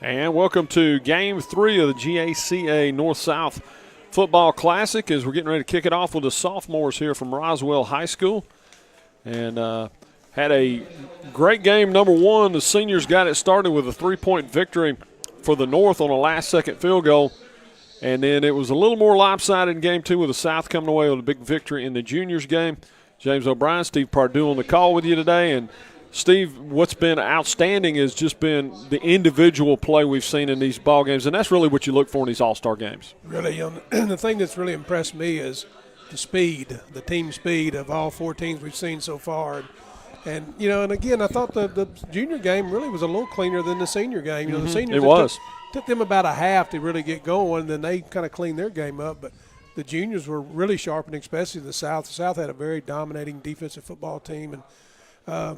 And welcome to Game 3 of the GACA North-South Football Classic as we're getting ready to kick it off with the sophomores here from Roswell High School. And had a great game, number one. The seniors got it started with a 3-point victory for the North on a last-second field goal. And then it was a little more lopsided in Game 2 with the South coming away with a big victory in the juniors game. James O'Brien, Steve Pardue on the call with you today. And Steve, what's been outstanding has just been the individual play we've seen in these ball games, and that's really what you look for in these all-star games. Really, the thing that's really impressed me is the speed, the team speed of all four teams we've seen so far. And again, I thought the junior game really was a little cleaner than the senior game. The seniors took them about a half to really get going, and then they kind of cleaned their game up. But the juniors were really sharpening, especially the South. The South had a very dominating defensive football team, and I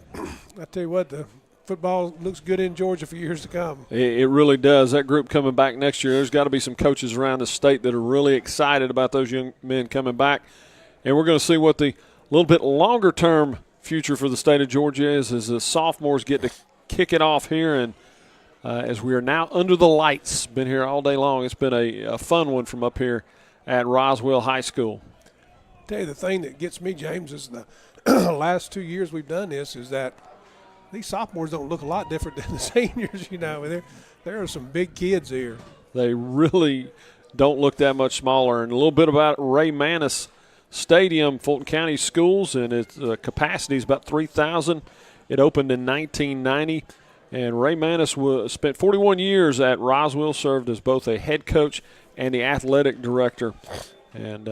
tell you what, the football looks good in Georgia for years to come. It really does. That group coming back next year, there's got to be some coaches around the state that are really excited about those young men coming back. And we're going to see what the little bit longer-term future for the state of Georgia is as the sophomores get to kick it off here. And as we are now under the lights, been here all day long. It's been a fun one from up here at Roswell High School. I tell you, the thing that gets me, James, is the last 2 years we've done this is that these sophomores don't look a lot different than the seniors. There are some big kids here. They really don't look that much smaller. And a little bit about Ray Manus Stadium, Fulton County Schools, and its capacity is about 3,000. It opened in 1990, and Ray Manus spent 41 years at Roswell, served as both a head coach and the athletic director. And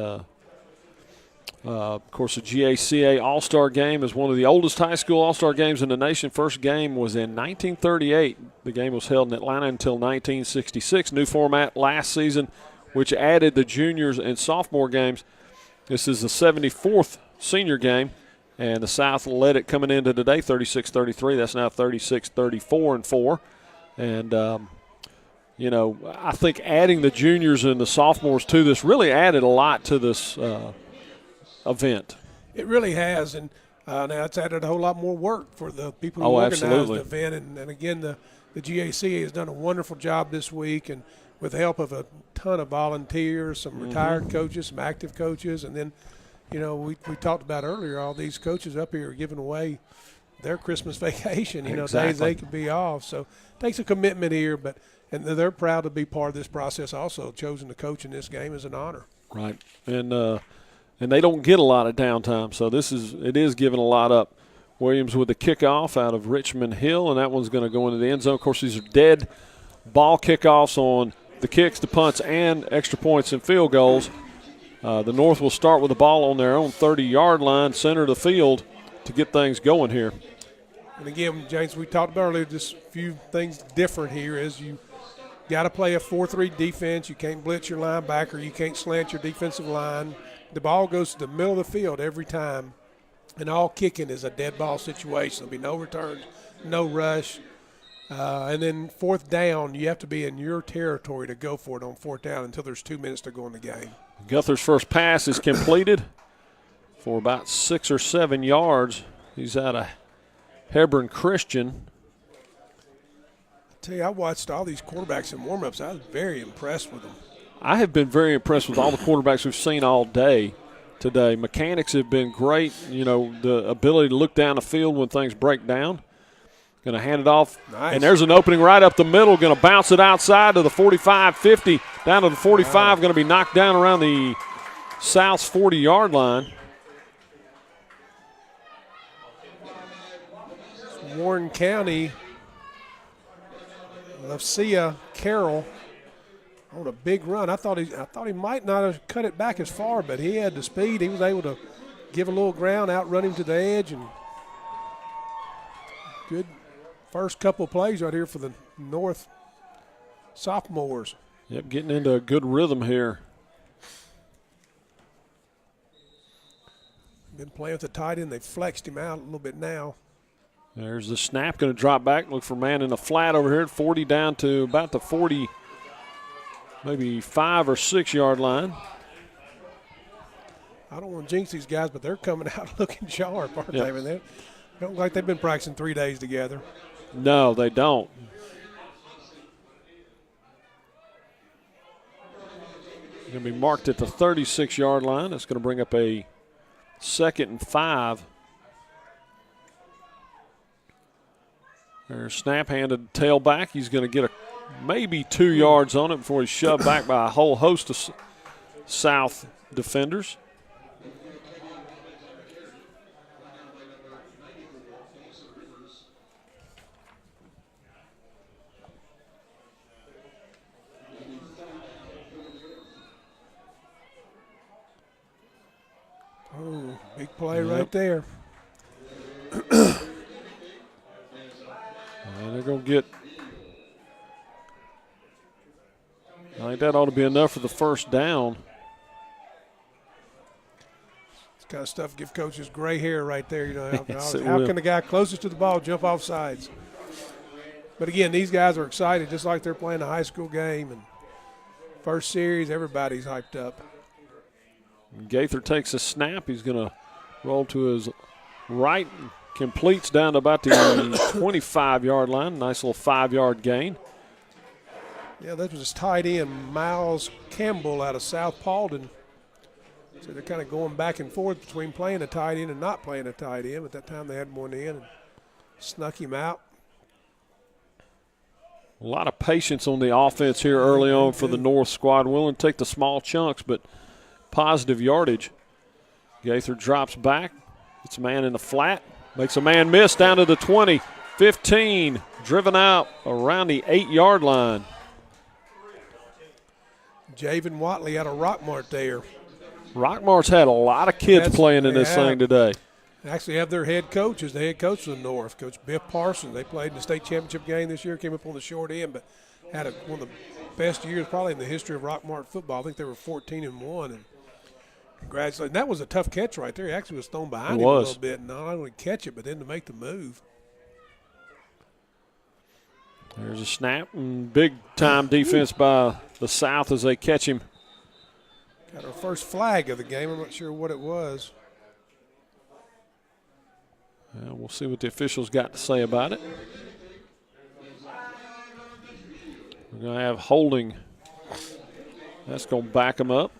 of course, the GACA All-Star Game is one of the oldest high school All-Star Games in the nation. First game was in 1938. The game was held in Atlanta until 1966. New format last season, which added the juniors and sophomore games. This is the 74th senior game, and the South led it coming into today, 36-33. That's now 36-34-4. And, I think adding the juniors and the sophomores to this really added a lot to this event. It really has, and now it's added a whole lot more work for the people who organized the event. And again, the GACA has done a wonderful job this week, and with the help of a ton of volunteers, some retired coaches, some active coaches, and then, we talked about earlier, all these coaches up here are giving away their Christmas vacation, days they could be off. So it takes a commitment here, and they're proud to be part of this process also. Chosen to coach in this game is an honor. Right, and they don't get a lot of downtime, so it is giving a lot up. Williams with the kickoff out of Richmond Hill, and that one's going to go into the end zone. Of course, these are dead ball kickoffs on the kicks, the punts, and extra points and field goals. The North will start with the ball on their own 30-yard line, center of the field, to get things going here. And again, James, we talked about earlier, just a few things different here is you got to play a 4-3 defense. You can't blitz your linebacker. You can't slant your defensive line. The ball goes to the middle of the field every time, and all kicking is a dead ball situation. There'll be no returns, no rush. And then fourth down, you have to be in your territory to go for it on fourth down until there's 2 minutes to go in the game. Guther's first pass is completed for about 6 or 7 yards. He's out of Hebron Christian. I tell you, I watched all these quarterbacks in warm-ups. I was very impressed with them. I have been very impressed with all the quarterbacks we've seen all day today. Mechanics have been great, the ability to look down the field when things break down. Going to hand it off, and there's an opening right up the middle. Going to bounce it outside to the 45-50, down to the 45. Going to be knocked down around the South's 40-yard line. Warren County, Lucia Carroll on a big run. I thought he might not have cut it back as far, but he had the speed. He was able to give a little ground, outrun him to the edge, and good first couple of plays right here for the North sophomores. Yep, getting into a good rhythm here. Been playing with the tight end. They flexed him out a little bit now. There's the snap. Going to drop back. Look for man in the flat over here at 40 down to about the 40, maybe 5 or 6 yard line. I don't want to jinx these guys, but they're coming out looking sharp, aren't they? I mean, they don't look like they've been practicing 3 days together. No, they don't. going to be marked at the 36-yard line. That's going to bring up a 2nd and 5. There's snap handed tailback. He's going to get maybe 2 yards on it before he's shoved back by a whole host of South defenders. Oh, big play right there. And they're going to get, I think that ought to be enough for the first down. This kind of stuff give coaches gray hair right there. You know, Yes, how can the guy closest to the ball jump off sides? But again, these guys are excited just like they're playing a high school game. And first series, everybody's hyped up. Gaither takes a snap. He's going to roll to his right, completes down to about the 25-yard line. Nice little 5-yard gain. Yeah, that was his tight end, Miles Campbell out of South Paulding. So they're kind of going back and forth between playing a tight end and not playing a tight end. At that time, they had one in and snuck him out. A lot of patience on the offense here early on for the North squad. Willing to take the small chunks, but positive yardage. Gaither drops back. It's a man in the flat. Makes a man miss down to the 20. 15. Driven out around the 8-yard line. Javen Watley out of Rockmart there. Rockmart's had a lot of kids playing in this thing today. They actually have their head coach as the head coach of the North, Coach Biff Parsons. They played in the state championship game this year, came up on the short end, but had one of the best years probably in the history of Rockmart football. I think they were 14-1. And congratulations. That was a tough catch right there. He actually was thrown behind him a little bit. And not only catch it, but then to make the move. There's a snap and big-time defense by the South as they catch him. Got our first flag of the game. I'm not sure what it was. We'll see what the officials got to say about it. We're going to have holding. That's going to back them up.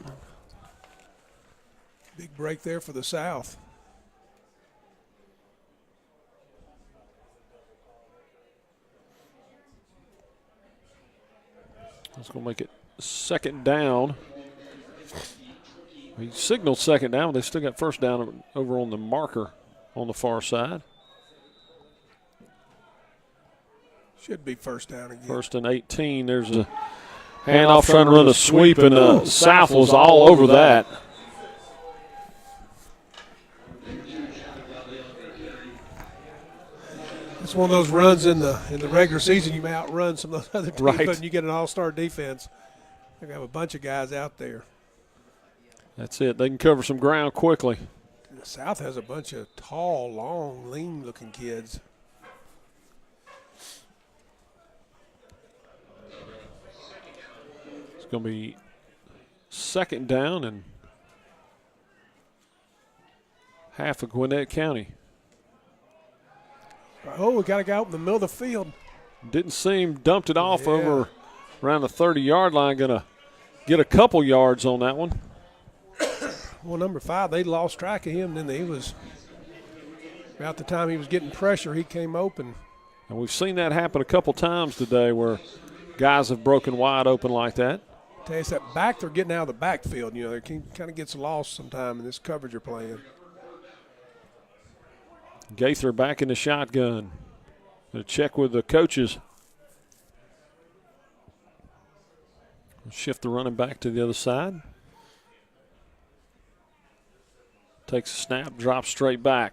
Big break there for the South. That's going to make it 2nd down. He signaled 2nd down, but they still got 1st down over on the marker on the far side. Should be 1st down again. 1st and 18. There's a handoff trying to run a sweep, and South was all over that. It's one of those runs in the regular season. You may outrun some of those other teams, right. But you get an all-star defense. They have a bunch of guys out there. That's it. They can cover some ground quickly. The South has a bunch of tall, long, lean-looking kids. It's going to be 2nd down and half of Gwinnett County. Oh, we got a guy out in the middle of the field. Didn't seem, dumped it off over around the 30-yard line. Going to get a couple yards on that one. Well, number 5, they lost track of him. Then he was, about the time he was getting pressure, he came open. And we've seen that happen a couple times today where guys have broken wide open like that. Tell you, it's that back, they're getting out of the backfield. You know, they kind of gets lost sometime in this coverage you're playing. Gaither back in the shotgun. Gonna check with the coaches. Shift the running back to the other side. Takes a snap, drops straight back.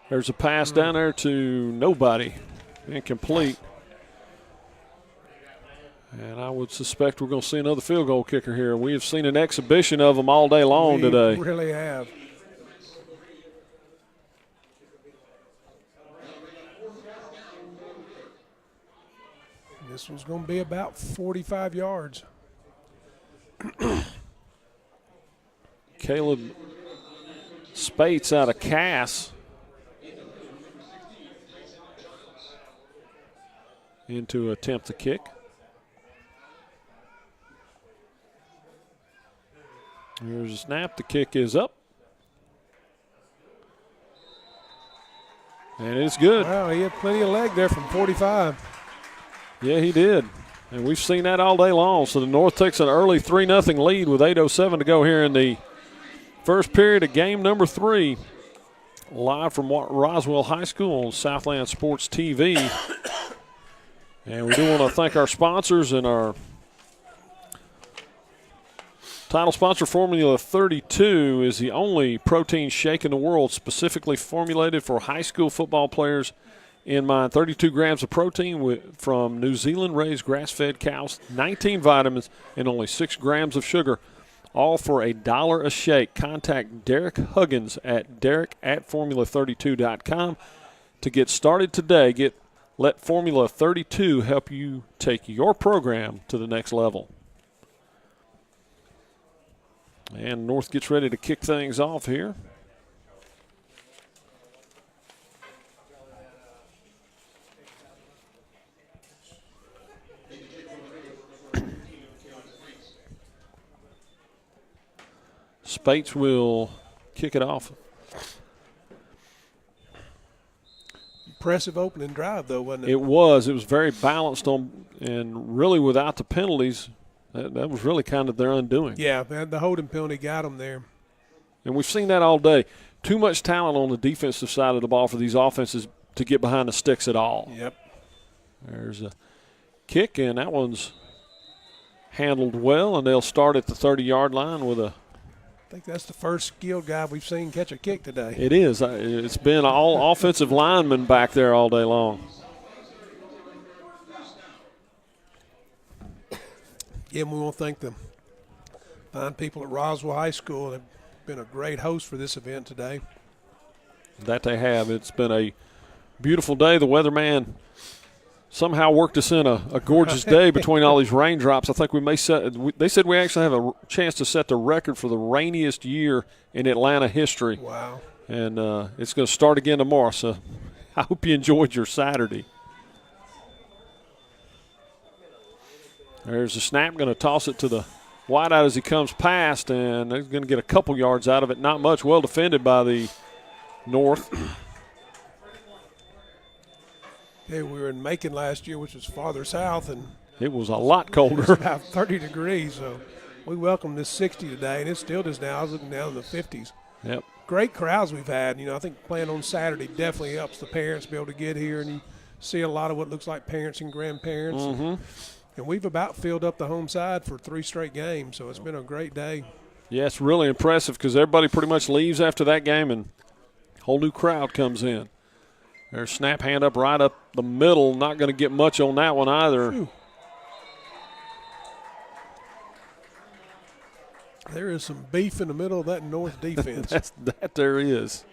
There's a pass down there to nobody. Incomplete. And I would suspect we're going to see another field goal kicker here. We have seen an exhibition of them all day long today. We really have. This one's going to be about 45 yards. Caleb Spates out of Cass into attempt the kick. Here's a snap. The kick is up. And it's good. Wow, he had plenty of leg there from 45. Yeah, he did. And we've seen that all day long. So the North takes an early 3-0 lead with 8:07 to go here in the first period of game number 3. Live from Roswell High School on Southland Sports TV. And we do want to thank our sponsors, and our title sponsor, Formula 32, is the only protein shake in the world specifically formulated for high school football players in mind. 32 grams of protein from New Zealand-raised grass-fed cows, 19 vitamins, and only 6 grams of sugar, all for $1 a shake. Contact Derek Huggins at derek@formula32.com to get started today. Let Formula 32 help you take your program to the next level. And North gets ready to kick things off here. Spates will kick it off. Impressive opening drive, though, wasn't it? It was. It was very balanced and really without the penalties. That was really kind of their undoing. Yeah, man, the holding penalty got them there. And we've seen that all day. Too much talent on the defensive side of the ball for these offenses to get behind the sticks at all. Yep. There's a kick, and that one's handled well, and they'll start at the 30-yard line with a – I think that's the first skilled guy we've seen catch a kick today. It is. It's been all offensive linemen back there all day long. Yeah, we want to thank the fine people at Roswell High School. They've been a great host for this event today. That they have. It's been a beautiful day. The weatherman somehow worked us in a gorgeous day between all these raindrops. I think we may they said we actually have a chance to set the record for the rainiest year in Atlanta history. Wow. And it's going to start again tomorrow, so I hope you enjoyed your Saturday. There's a snap, going to toss it to the wideout as he comes past, and they're going to get a couple yards out of it. Not much. Well defended by the North. Yeah, we were in Macon last year, which was farther south, and it was a lot colder. It was about 30 degrees, so we welcomed this 60 today, and it's still just now. I was looking down in the 50s. Yep. Great crowds we've had. I think playing on Saturday definitely helps the parents be able to get here, and you see a lot of what looks like parents and grandparents. Mm-hmm. And we've about filled up the home side for 3 straight games, so it's been a great day. Yeah, it's really impressive because everybody pretty much leaves after that game and a whole new crowd comes in. There's snap, hand up right up the middle. Not going to get much on that one either. Whew. There is some beef in the middle of that North defense. that there is.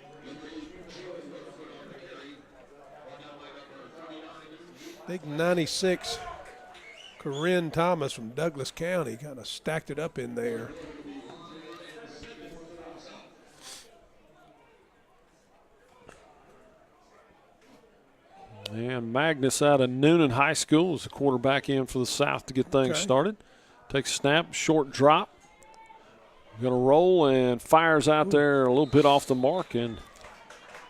Big 96 Corinne Thomas from Douglas County kind of stacked it up in there. And Magnus out of Noonan High School is the quarterback in for the South to get things started. Takes a snap, short drop. Going to roll and fires out there a little bit off the mark, and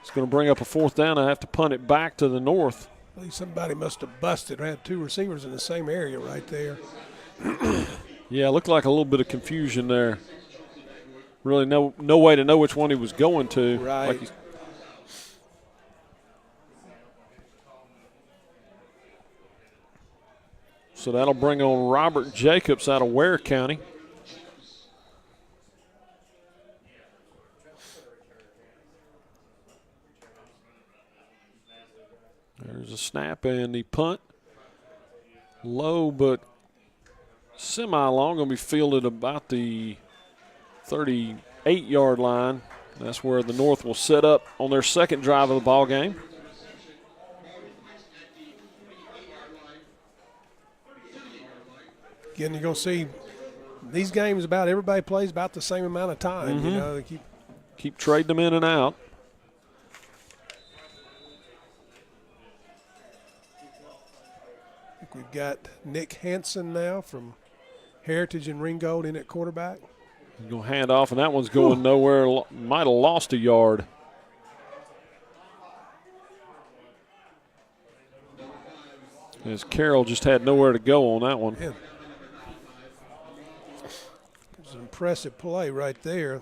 it's going to bring up a 4th down. I have to punt it back to the North. I think somebody must have busted. I had 2 receivers in the same area right there. Yeah, it looked like a little bit of confusion there. Really no way to know which one he was going to. Right. So that'll bring on Robert Jacobs out of Ware County. There's a snap and the punt. Low but semi-long. Going to be fielded about the 38-yard line. That's where the North will set up on their second drive of the ball game. Again, you're going to see these games about everybody plays about the same amount of time. Mm-hmm. They keep trading them in and out. I think we've got Nick Hansen now from Heritage and Ringgold in at quarterback. Going to hand off, and that one's going nowhere. Might have lost a yard. As Carroll just had nowhere to go on that one. Yeah. It was an impressive play right there.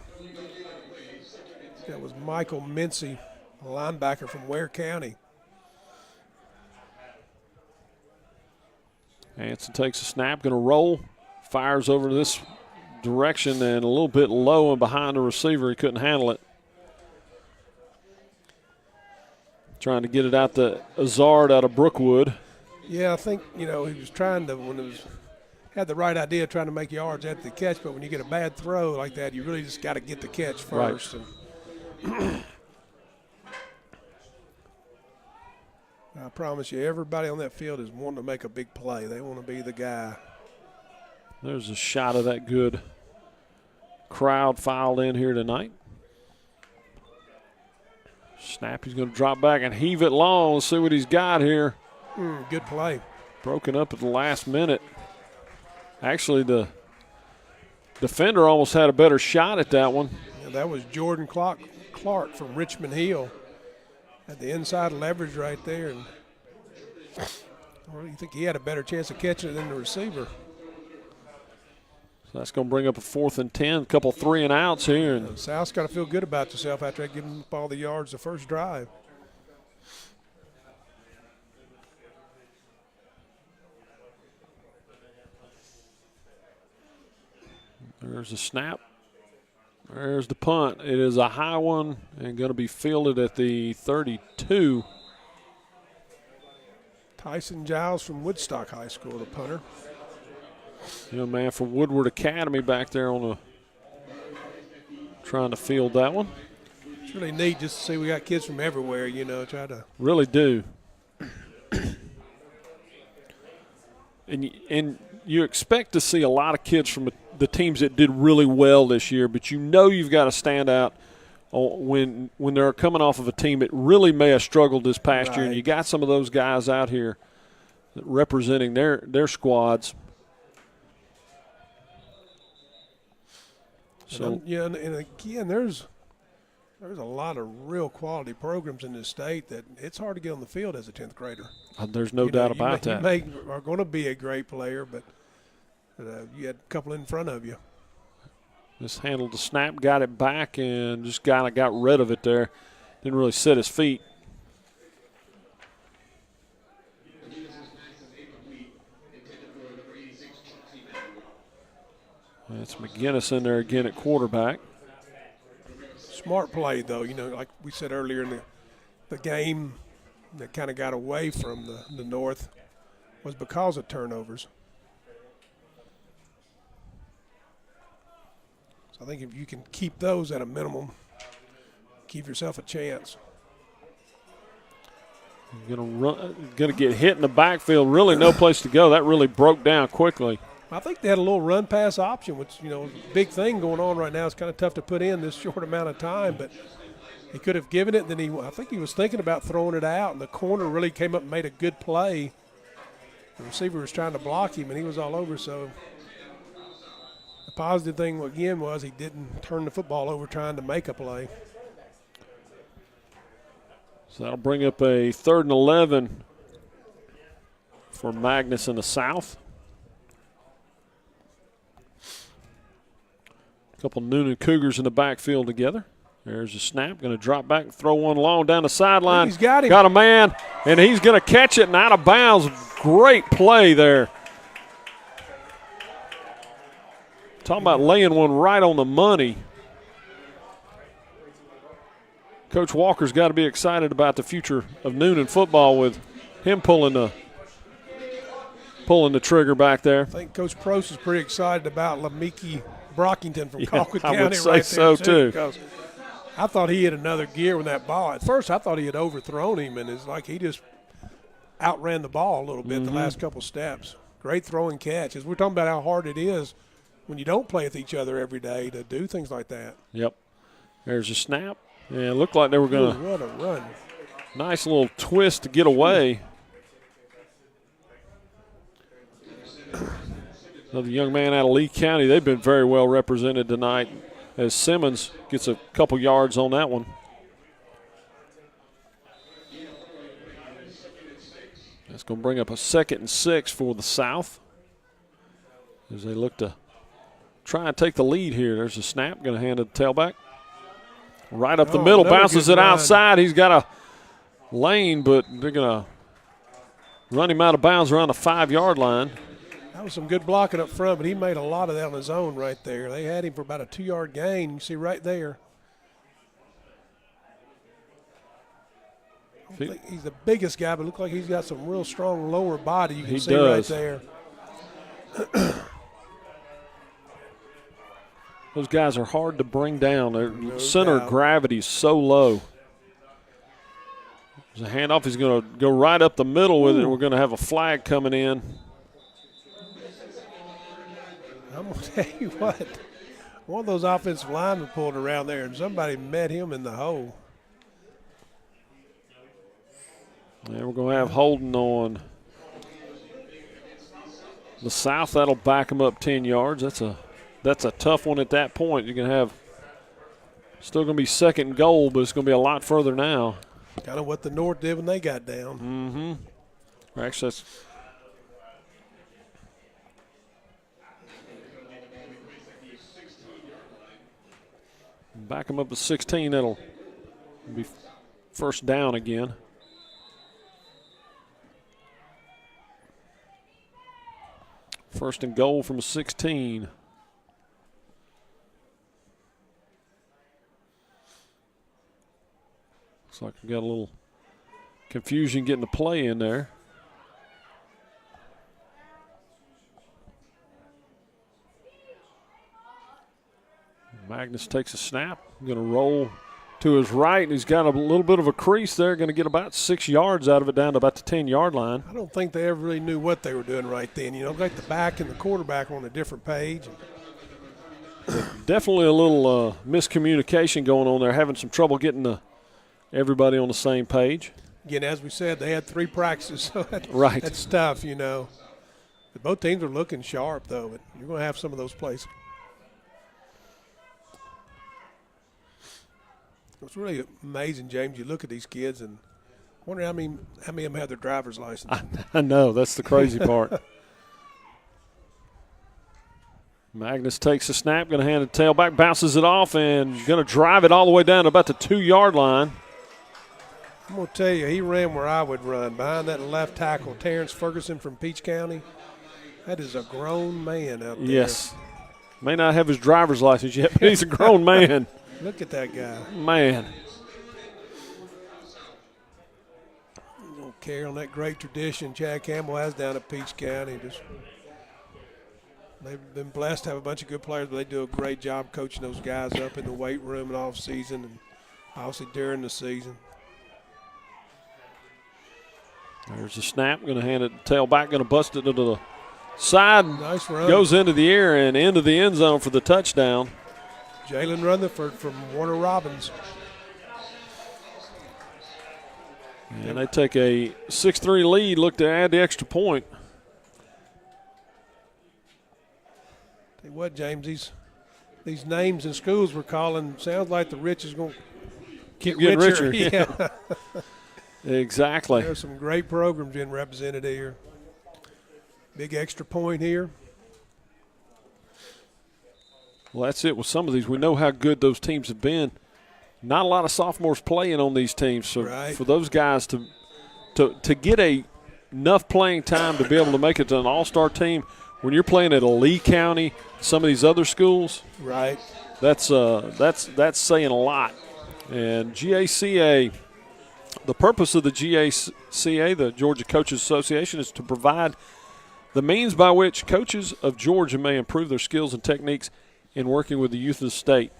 That was Michael Mincy, a linebacker from Ware County. Hanson takes a snap, going to roll, fires over this direction and a little bit low and behind the receiver. He couldn't handle it. Trying to get it out to Azard out of Brookwood. Yeah, I think, he was trying to, had the right idea trying to make yards after the catch, but when you get a bad throw like that, you really just got to get the catch first. Right. And I promise you, everybody on that field is wanting to make a big play. They want to be the guy. There's a shot of that good crowd filed in here tonight. Snap, he's going to drop back and heave it long. Let's see what he's got here. Good play. Broken up at the last minute. Actually, the defender almost had a better shot at that one. Yeah, that was Jordan Clark from Richmond Hill. Had the inside leverage right there. And you think he had a better chance of catching it than the receiver. So that's going to bring up a 4th and 10, a couple 3 and outs here. And South's got to feel good about yourself after giving up all the yards the first drive. There's a snap. There's the punt. It is a high one and going to be fielded at the 32. Tyson Giles from Woodstock High School, the punter. Young man from Woodward Academy back there trying to field that one. It's really neat just to see we got kids from everywhere, try to. Really do. And you expect to see a lot of kids from the teams that did really well this year, but you've got to stand out when they're coming off of a team that really may have struggled this past year, and you got some of those guys out here representing their squads. So and again, there's a lot of real quality programs in this state that it's hard to get on the field as a 10th grader. There's no doubt about that. You are going to be a great player, but you had a couple in front of you. Just handled the snap, got it back, and just kind of got rid of it there. Didn't really set his feet. That's McGinnis in there again at quarterback. Smart play, though. Like we said earlier in the game that kind of got away from the North was because of turnovers. So I think if you can keep those at a minimum, give yourself a chance. Gonna get hit in the backfield. Really no place to go. That really broke down quickly. I think they had a little run-pass option, which, is a big thing going on right now. It's kind of tough to put in this short amount of time, but he could have given it. Then I think he was thinking about throwing it out, and the corner really came up and made a good play. The receiver was trying to block him, and he was all over. So the positive thing, again, was he didn't turn the football over trying to make a play. So that'll bring up a 3rd and 11 for Magnus in the South. A couple Noonan Cougars in the backfield together. There's a snap. Going to drop back and throw one long down the sideline. He's got him. Got a man, and he's going to catch it and out of bounds. Great play there. Talking about laying one right on the money. Coach Walker's got to be excited about the future of Noonan football with him pulling the trigger back there. I think Coach Prost is pretty excited about Lamiki Brockington from Colquitt County. I would say right so there too. Because I thought he hit another gear with that ball. At first, I thought he had overthrown him, and it's like he just outran the ball a little bit the last couple steps. Great throwing catch. As we're talking about how hard it is when you don't play with each other every day to do things like that. Yep. There's a snap. Yeah, it looked like they were going to. What a run. Nice little twist to get away. Another young man out of Lee County. They've been very well represented tonight as Simmons gets a couple yards on that one. That's going to bring up a 2nd and 6 for the South as they look to try and take the lead here. There's a snap. Going to hand it to the tailback. Right up the middle. Bounces it outside. He's got a lane, but they're going to run him out of bounds around the 5-yard line. That was some good blocking up front, but he made a lot of that on his own right there. They had him for about a 2-yard gain. You see right there. I don't think he's the biggest guy, but look like he's got some real strong lower body. You can see right there. Those guys are hard to bring down. Their center of gravity is so low. There's a handoff. He's going to go right up the middle with it. We're going to have a flag coming in. I'm going to tell you what. One of those offensive linemen pulled around there, and somebody met him in the hole. Yeah, we're going to have holding on the South. That'll back them up 10 yards. That's a tough one at that point. You're going to have still going to be 2nd and goal, but it's going to be a lot further now. Kind of what the North did when they got down. Mm-hmm. Actually, that's back them up to 16. That'll be 1st down again. First and goal from 16. Looks like we got a little confusion getting the play in there. Magnus takes a snap. Going to roll to his right, and he's got a little bit of a crease there. Going to get about 6 yards out of it down to about the 10-yard line. I don't think they ever really knew what they were doing right then. You know, like the back and the quarterback on a different page. Definitely a little miscommunication going on there, having some trouble getting everybody on the same page. Again, as we said, they had 3 practices, so right. That's tough, you know. But both teams are looking sharp, though, but you're going to have some of those plays. It's really amazing, James. You look at these kids and wonder how many of them have their driver's license. I know. That's the crazy part. Magnus takes a snap, going to hand it to tailback, bounces it off, and going to drive it all the way down to about the 2-yard line. I'm going to tell you, he ran where I would run, behind that left tackle, Terrence Ferguson from Peach County. That is a grown man out there. Yes. May not have his driver's license yet, but he's a grown man. Look at that guy. Man. Don't carry on that great tradition Chad Campbell has down at Peach County. They've been blessed to have a bunch of good players, but they do a great job coaching those guys up in the weight room and off season and obviously during the season. There's a snap. Going to hand it to tailback. Going to bust it to the side. Nice run. Goes into the air and into the end zone for the touchdown. Jalen Rutherford from Warner Robins. And they take a 6-3 lead, look to add the extra point. Tell you what, James, these names in schools we're calling, sounds like the rich is going to keep getting richer. Yeah. Exactly. There's some great programs being represented here. Big extra point here. Well, that's it with some of these. We know how good those teams have been. Not a lot of sophomores playing on these teams. So for those guys to get enough playing time to be able to make it to an all-star team when you're playing at a Lee County, some of these other schools, right? That's saying a lot. And GACA, the purpose of the GACA, the Georgia Coaches Association, is to provide the means by which coaches of Georgia may improve their skills and techniques in working with the youth of the state.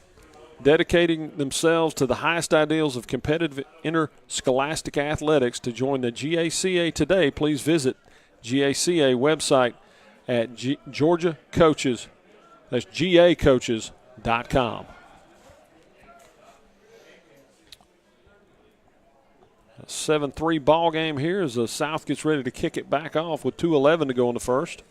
Dedicating themselves to the highest ideals of competitive interscholastic athletics. To join the GACA today, please visit GACA website at Georgia Coaches. That's GAcoaches.com. A 7-3 ball game here as the South gets ready to kick it back off with 2:11 to go in the first.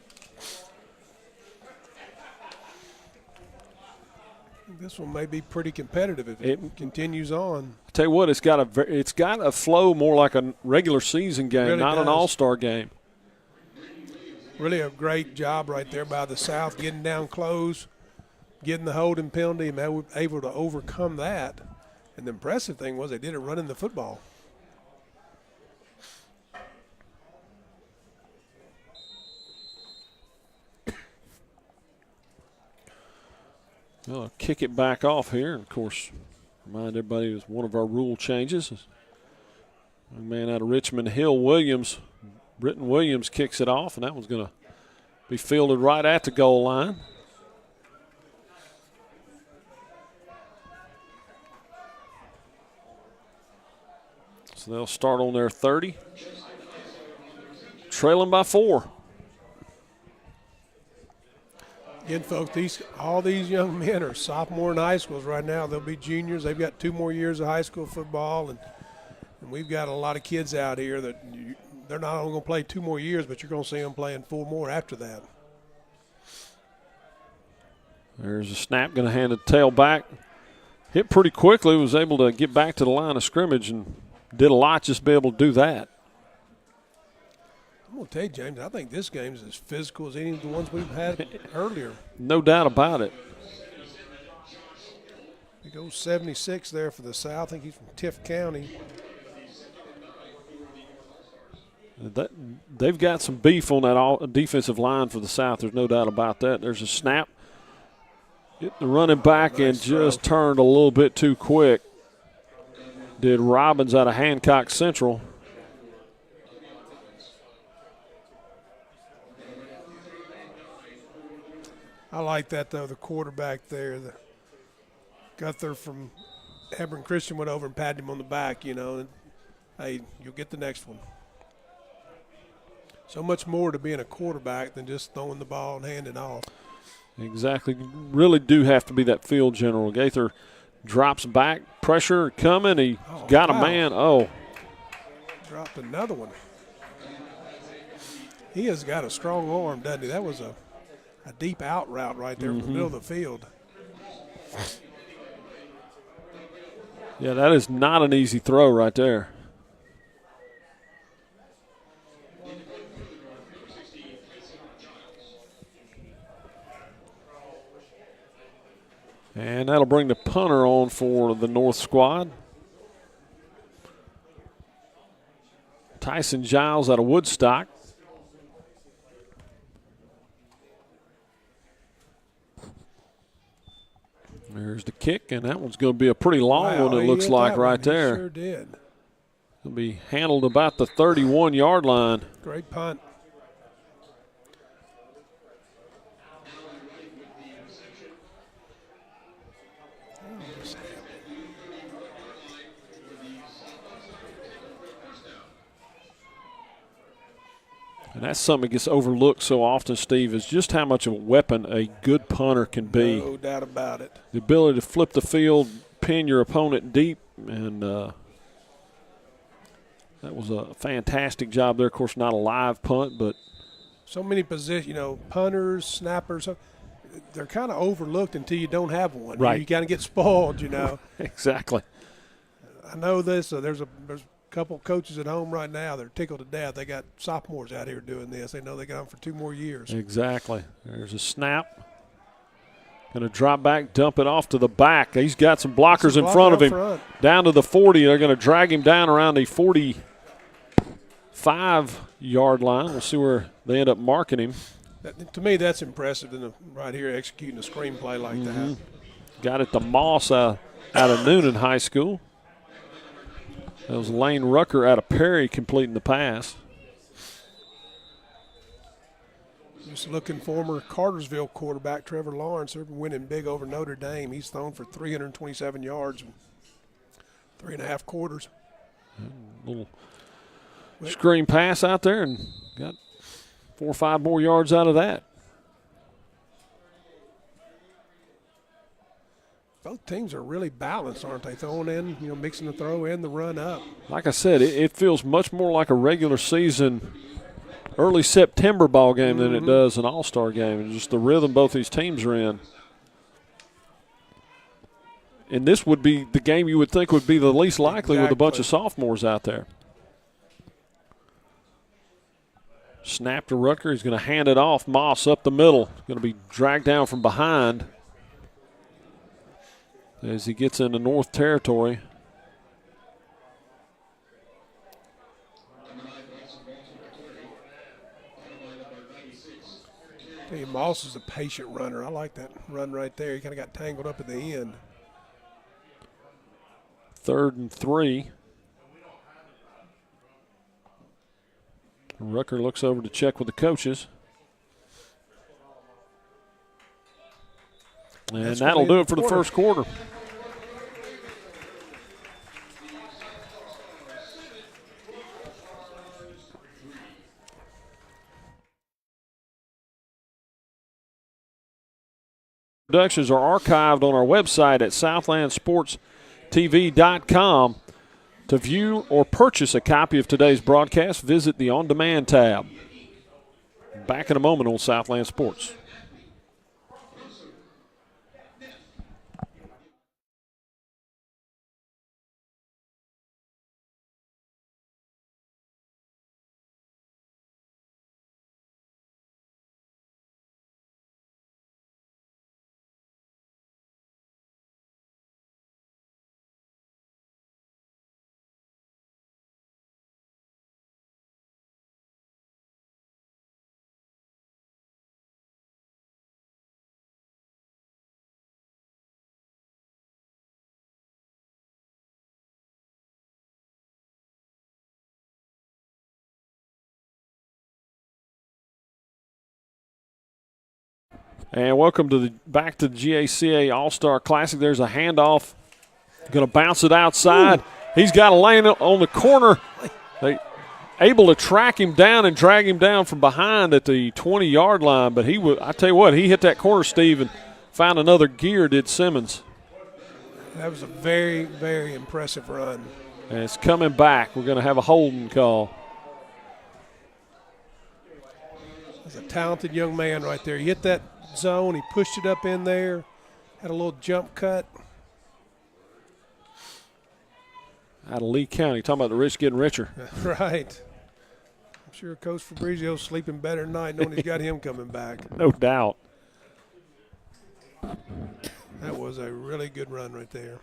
This one may be pretty competitive if it continues on. I tell you what, it's got a flow more like a regular season game, really not an all-star game. Really a great job right there by the South, getting down close, getting the holding penalty, and they were able to overcome that. And the impressive thing was they did it running the football. Well, I'll kick it back off here. And, of course, remind everybody it was one of our rule changes. A man out of Richmond Hill, Britton Williams kicks it off, and that one's going to be fielded right at the goal line. So they'll start on their 30, trailing by 4. Again, folks, all these young men are sophomore in high schools right now. They'll be juniors. They've got 2 more years of high school football, and we've got a lot of kids out here that they're not only going to play 2 more years, but you're going to see them playing 4 more after that. There's a snap, going to hand the tail back. Hit pretty quickly, was able to get back to the line of scrimmage and did a lot just to be able to do that. I'm going to tell you, James, I think this game is as physical as any of the ones we've had earlier. No doubt about it. He goes 76 there for the South. I think he's from Tift County. They've got some beef on that defensive line for the South. There's no doubt about that. There's a snap. Hit the running back and just turned a little bit too quick. Did Robbins out of Hancock Central. I like that, though, the quarterback there. Gunther from Hebron Christian went over and patted him on the back, And, hey, you'll get the next one. So much more to being a quarterback than just throwing the ball and handing off. Exactly. Really do have to be that field general. Gaither drops back, pressure coming. He got a man. Oh. Dropped another one. He has got a strong arm, doesn't he? That was a deep out route right there from the middle of the field. Yeah, that is not an easy throw right there. And that'll bring the punter on for the North squad. Tyson Giles out of Woodstock. There's the kick, and that one's going to be a pretty long one, it looks like, right there. He sure did. It'll be handled about the 31-yard line. Great punt. And that's something that gets overlooked so often, Steve, is just how much of a weapon a good punter can be. No doubt about it. The ability to flip the field, pin your opponent deep, and that was a fantastic job there. Of course, not a live punt, but so many positions, punters, snappers, they're kind of overlooked until you don't have one. Right. You kind of get spoiled, Exactly. I know this. There's a couple coaches at home right now. They're tickled to death. They got sophomores out here doing this. They know they got them for 2 more years. Exactly. There's a snap. Going to drop back, dump it off to the back. He's got some blockers in front of him. Down to the 40. They're going to drag him down around the 45-yard line. We'll see where they end up marking him. To me, that's impressive right here executing a screenplay like that. Got it to Moss out of Noonan High School. That was Lane Rucker out of Perry completing the pass. Just looking, former Cartersville quarterback Trevor Lawrence, they're winning big over Notre Dame. He's thrown for 327 yards in 3.5 quarters. Little screen pass out there and got 4 or 5 more yards out of that. Both teams are really balanced, aren't they? Throwing in, mixing the throw and the run up. Like I said, it feels much more like a regular season, early September ball game than it does an all-star game. And just the rhythm both these teams are in. And this would be the game you would think would be the least likely with a bunch of Exactly. sophomores out there. Snap to Rucker. He's going to hand it off. Moss up the middle. Going to be dragged down from behind as he gets into North territory. Tell you, Moss is a patient runner. I like that run right there. He kind of got tangled up at the end. 3rd and 3. Rucker looks over to check with the coaches. And that'll do it for the first quarter. Productions are archived on our website at southlandsportstv.com. To view or purchase a copy of today's broadcast, visit the On Demand tab. Back in a moment on Southland Sports. And welcome to back to the GACA All-Star Classic. There's a handoff. Going to bounce it outside. Ooh. He's got a lane on the corner. They able to track him down and drag him down from behind at the 20-yard line. But I tell you what, he hit that corner, Steve, and found another gear, did Simmons. That was a very, very impressive run. And it's coming back. We're going to have a holding call. That's a talented young man right there. He hit that zone. He pushed it up in there, had a little jump cut. Out of Lee County, talking about the rich getting richer. Right. I'm sure Coach Fabrizio's sleeping better tonight knowing he's got him coming back. No doubt. That was a really good run right there.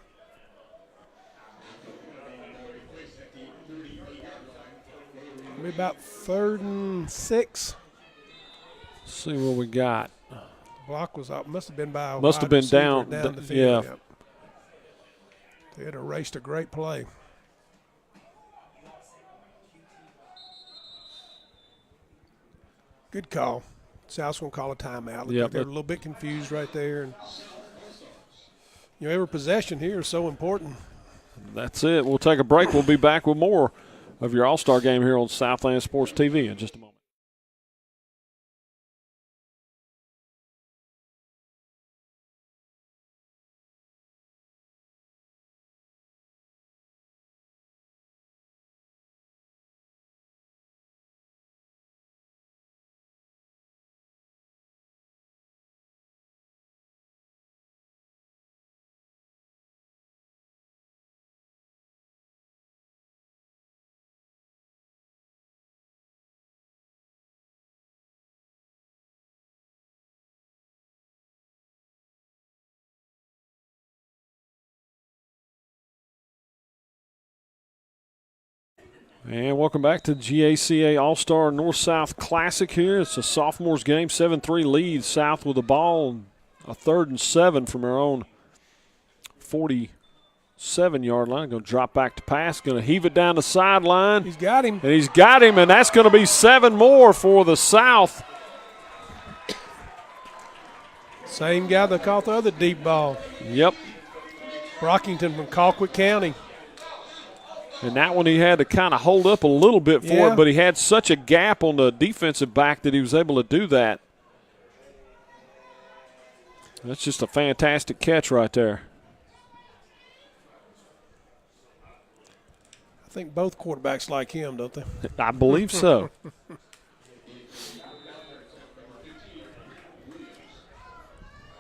Maybe about 3rd and 6. Let's see what we got. Block was up. Must have been by. Must have been down the field. Yeah. Yep. They had erased a great play. Good call. South's going to call a timeout. Yep. Like they're a little bit confused right there. And every possession here is so important. That's it. We'll take a break. We'll be back with more of your All-Star game here on Southland Sports TV in just a moment. And welcome back to GACA All-Star North-South Classic here. It's a sophomores game, 7-3 lead. South with the ball, a 3rd and 7 from our own 47-yard line. Going to drop back to pass, going to heave it down the sideline. He's got him. And he's got him, and that's going to be 7 more for the South. Same guy that caught the other deep ball. Yep. Brockington from Colquitt County. And that one he had to kind of hold up a little bit for it, but he had such a gap on the defensive back that he was able to do that. That's just a fantastic catch right there. I think both quarterbacks like him, don't they? I believe so.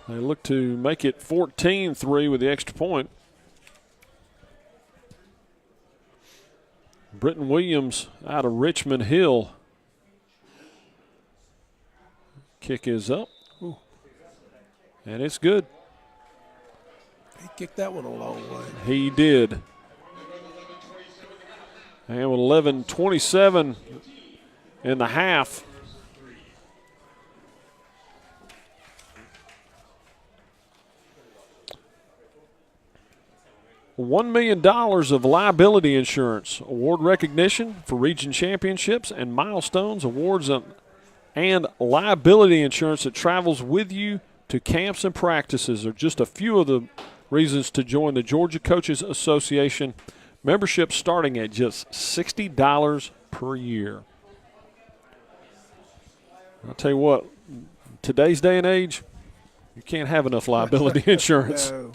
They look to make it 14-3 with the extra point. Britton Williams out of Richmond Hill. Kick is up. Ooh. And it's good. He kicked that one a long way. He did. And with 11:27 in the half, $1 million of liability insurance, award recognition for region championships and milestones, awards and liability insurance that travels with you to camps and practices are just a few of the reasons to join the Georgia Coaches Association. Membership starting at just $60 per year. I'll tell you what, today's day and age, you can't have enough liability insurance. No.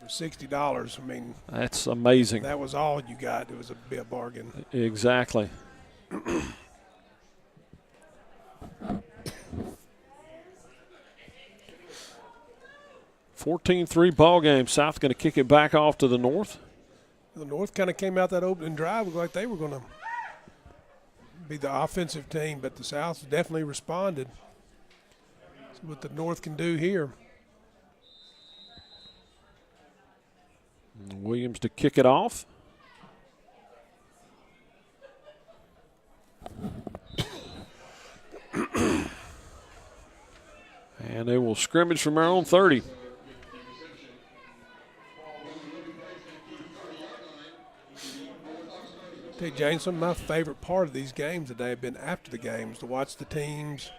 For $60, I mean. That's amazing. That was all you got. It was a big bargain. Exactly. 14-3 ball game. South going to kick it back off to the North. The North kind of came out that opening drive looked like they were going to be the offensive team, but the South definitely responded. See what the North can do here. Williams to kick it off. And they will scrimmage from their own 30. Hey, James, some of my favorite part of these games today have been after the games, to watch the teams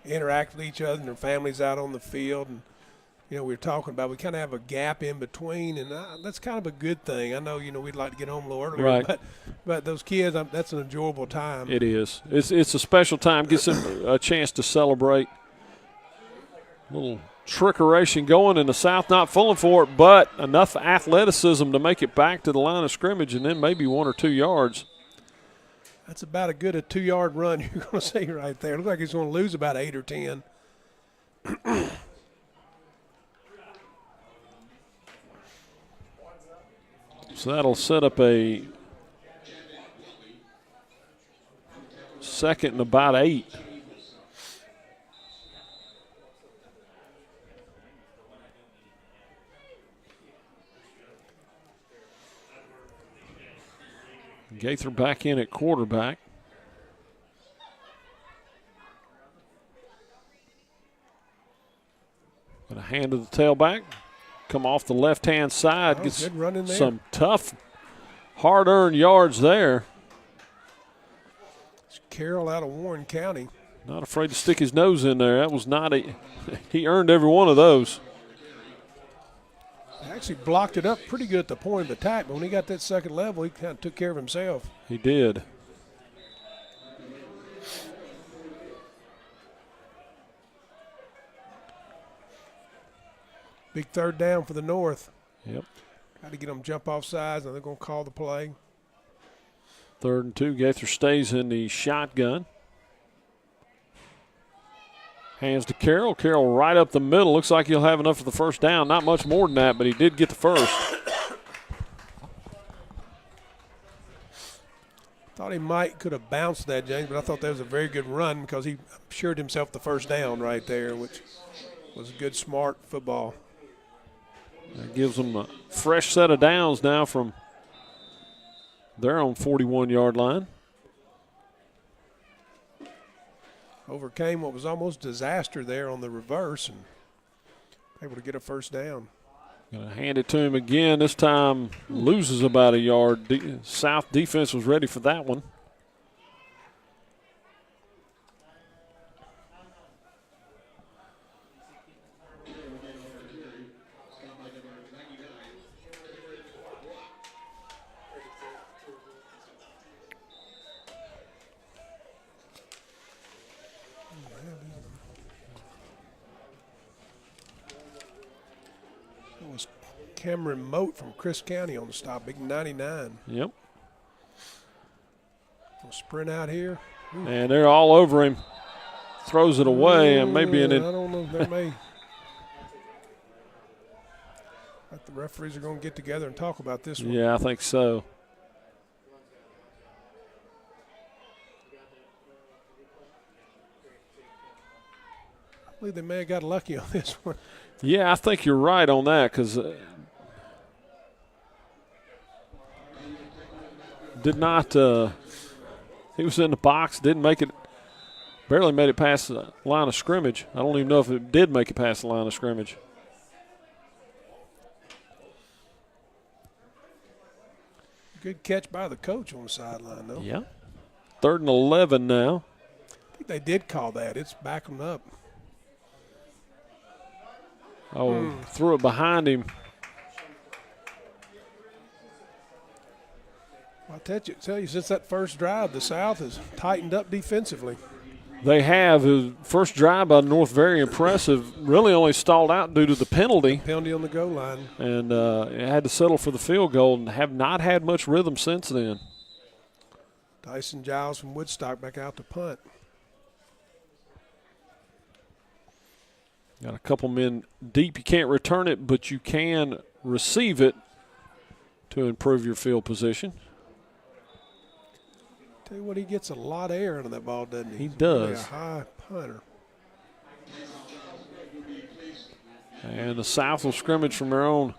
interact with each other and their families out on the field. And, you know, we were talking about we kind of have a gap in between, and that's kind of a good thing. I know, you know, we'd like to get home a little earlier, right. but those kids, that's an enjoyable time. It is. It's a special time. Gives them a chance to celebrate. A little trickeration going, in the South not falling for it, but enough athleticism to make it back to the line of scrimmage and then maybe 1 or 2 yards. That's about a good 2-yard run you're going to see right there. Looks like he's going to lose about 8 or 10. So that'll set up a second and about 8. Gaither back in at quarterback. Got a hand to the tailback. Come off the left-hand side. Gets good run in there. Some tough, hard-earned yards there. It's Carroll out of Warren County. Not afraid to stick his nose in there. That was not a – he earned every one of those. Actually blocked it up pretty good at the point of attack, but when he got that second level, he kind of took care of himself. He did. Big third down for the North. Yep. Got to get them jump off sides, and they're going to call the play. 3rd and 2. Gaither stays in the shotgun. Hands to Carroll. Carroll right up the middle. Looks like he'll have enough for the first down. Not much more than that, but he did get the first. Thought he could have bounced that, James, but I thought that was a very good run because he assured himself the first down right there, which was a good, smart football. That gives them a fresh set of downs now from their own 41-yard line. Overcame what was almost disaster there on the reverse and able to get a first down. Going to hand it to him again. This time loses about a yard. South defense was ready for that one. Cameron Moat from Chris County on the stop, big 99. Yep. We'll sprint out here. Ooh. And they're all over him. Throws it away, and maybe I don't know. There may. The referees are going to get together and talk about this one. Yeah, I think so. I believe they may have got lucky on this one. Yeah, I think you're right on that because did not he was in the box, didn't make it, barely made it past the line of scrimmage. I don't even know if it did make it past the line of scrimmage. Good catch by the coach on the sideline, though. Yeah. 3rd and 11 now. I think they did call that. It's backing up. Oh, threw it behind him. I'll tell you, since that first drive, the South has tightened up defensively. They have. His first drive by North, very impressive. Really only stalled out due to the penalty. Penalty on the goal line. And it had to settle for the field goal and have not had much rhythm since then. Tyson Giles from Woodstock back out to punt. Got a couple men deep. You can't return it, but you can receive it to improve your field position. Tell you what, he gets a lot of air out of that ball, doesn't he? He does. Really a high punter. And the South will scrimmage from their own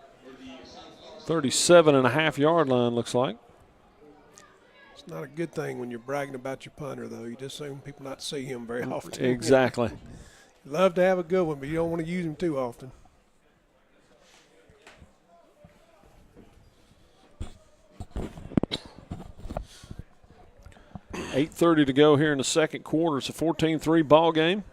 37.5-yard line, looks like. It's not a good thing when you're bragging about your punter, though. You just assume people not see him very often. Exactly. You love to have a good one, but you don't want to use him too often. $8:30 to go here in the second quarter. It's a 14-3 ball game.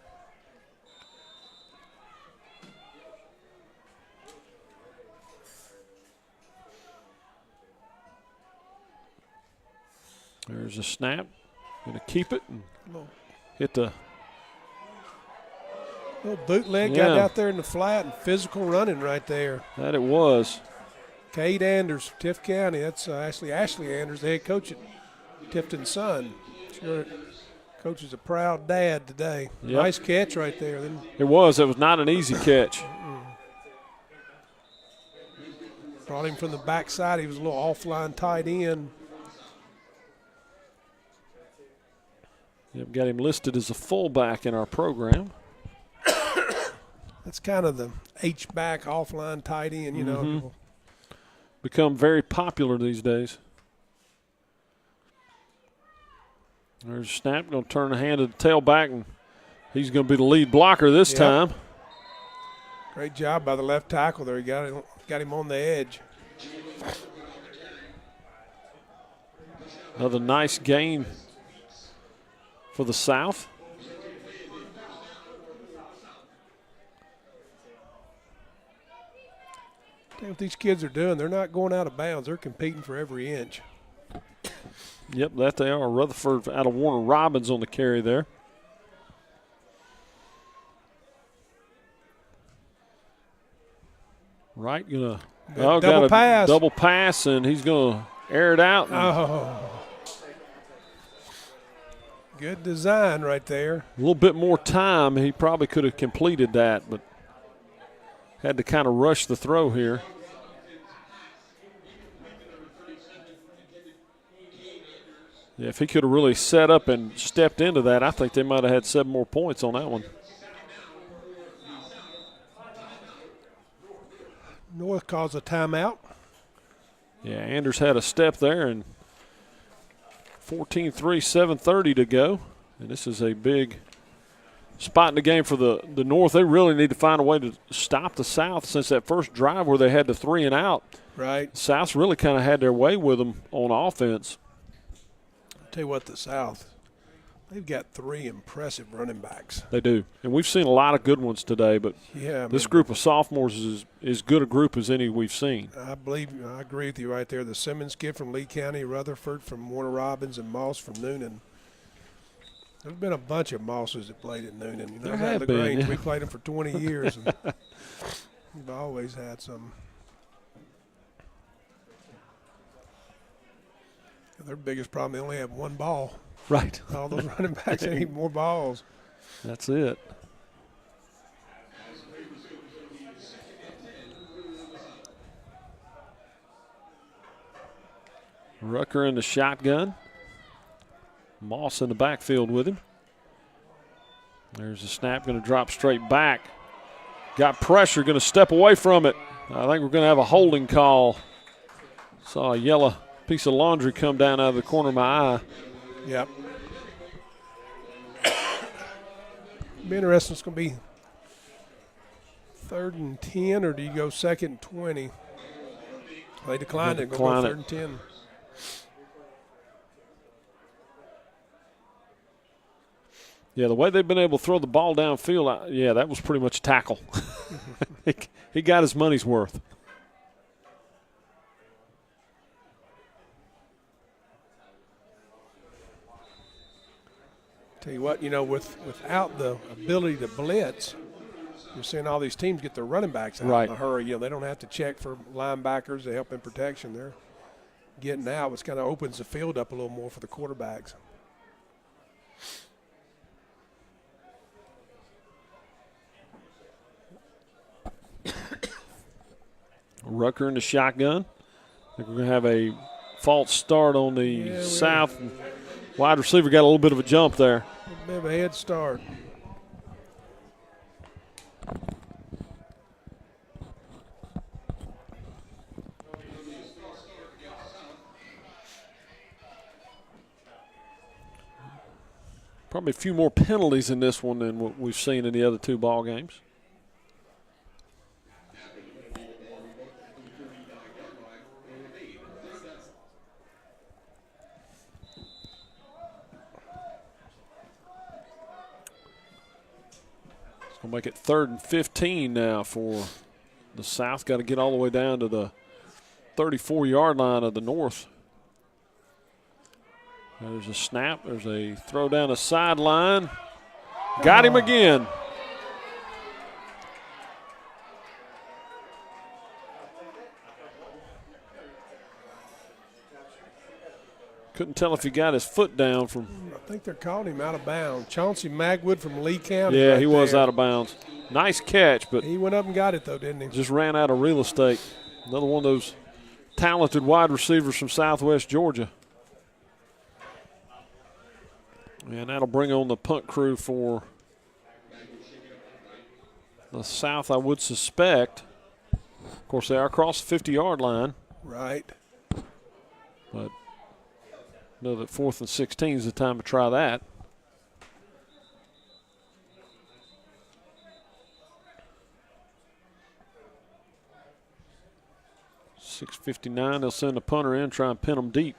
There's a snap. Going to keep it and hit the little bootleg, got out there in the flat and physical running right there. That it was. Cade Anders, Tift County. That's Ashley Anders, the head coach at Tifton's son. Sure, coach is a proud dad today. Yep. Nice catch right there. It was. It was not an easy catch. Brought him from the backside. He was a little offline tight end. Yep, got him listed as a fullback in our program. That's kind of the H-back offline tight end, you know. Become very popular these days. There's a snap. Going to turn the hand of the tailback, and he's going to be the lead blocker this time. Great job by the left tackle there. He got him on the edge. Another nice gain for the South. What these kids are doing, they're not going out of bounds. They're competing for every inch. Yep, that they are. Rutherford out of Warner Robins on the carry there. Wright going to double pass, and he's going to air it out. Good design right there. A little bit more time. He probably could have completed that, but had to kind of rush the throw here. Yeah, if he could have really set up and stepped into that, I think they might have had 7 more points on that one. North calls a timeout. Yeah, Anders had a step there, and 14-3, 7:30 to go. And this is a big spot in the game for the North. They really need to find a way to stop the South since that first drive where they had the 3 and out. Right. South's really kind of had their way with them on offense. I'll tell you what, the South, they've got 3 impressive running backs. They do. And we've seen a lot of good ones today, but this group of sophomores is as good a group as any we've seen. I agree with you right there. The Simmons kid from Lee County, Rutherford from Warner Robins, and Moss from Noonan. There's been a bunch of Mosses that played at Noonan. You know, there have been. We played them for 20 years. And we've always had some. Their biggest problem, they only have 1 ball. Right. All those running backs need more balls. That's it. Rucker in the shotgun. Moss in the backfield with him. There's a snap, going to drop straight back. Got pressure, going to step away from it. I think we're going to have a holding call. Saw a yellow piece of laundry come down out of the corner of my eye. Yep. Be interesting. It's going to be 3rd and 10, or do you go 2nd and 20? They declined it. Go 3rd and 10. Yeah, the way they've been able to throw the ball downfield, yeah, that was pretty much a tackle. He got his money's worth. Tell you what, without the ability to blitz, you're seeing all these teams get their running backs out in a hurry. They don't have to check for linebackers to help in protection. They're getting out, which kind of opens the field up a little more for the quarterbacks. Rucker in the shotgun. I think we're going to have a false start on the south. Wide receiver got a little bit of a jump there. A bit of a head start. Probably a few more penalties in this one than what we've seen in the other 2 ball games. We'll make it 3rd and 15 now for the South. Got to get all the way down to the 34-yard line of the North. There's a snap. There's a throw down the sideline. Got him again. Couldn't tell if he got his foot down from. I think they're calling him out of bounds. Chauncey Magwood from Lee County. Yeah, he was out of bounds. Nice catch, but he went up and got it, though, didn't he? Just ran out of real estate. Another one of those talented wide receivers from Southwest Georgia. And that'll bring on the punt crew for the South, I would suspect. Of course, they are across the 50-yard line. Right. But know that 4th and 16 is the time to try that. .659, they'll send the punter in, try and pin them deep.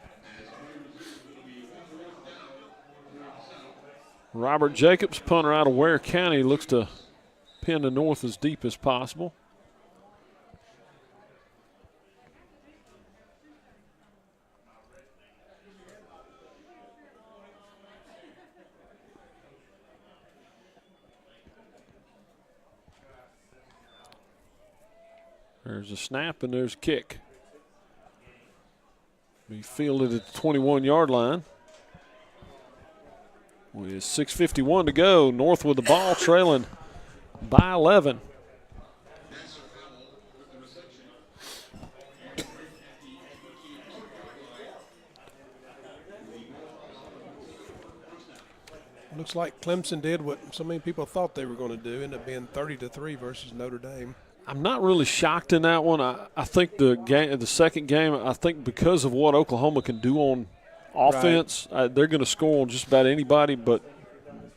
Robert Jacobs, punter out of Ware County, looks to pin the North as deep as possible. There's a snap and there's a kick. Be fielded at the 21-yard line. With 6:51 to go, North with the ball, trailing by 11. Looks like Clemson did what so many people thought they were going to do, ended up being 30-3 versus Notre Dame. I'm not really shocked in that one. I think the second game, I think because of what Oklahoma can do on offense, they're going to score on just about anybody, but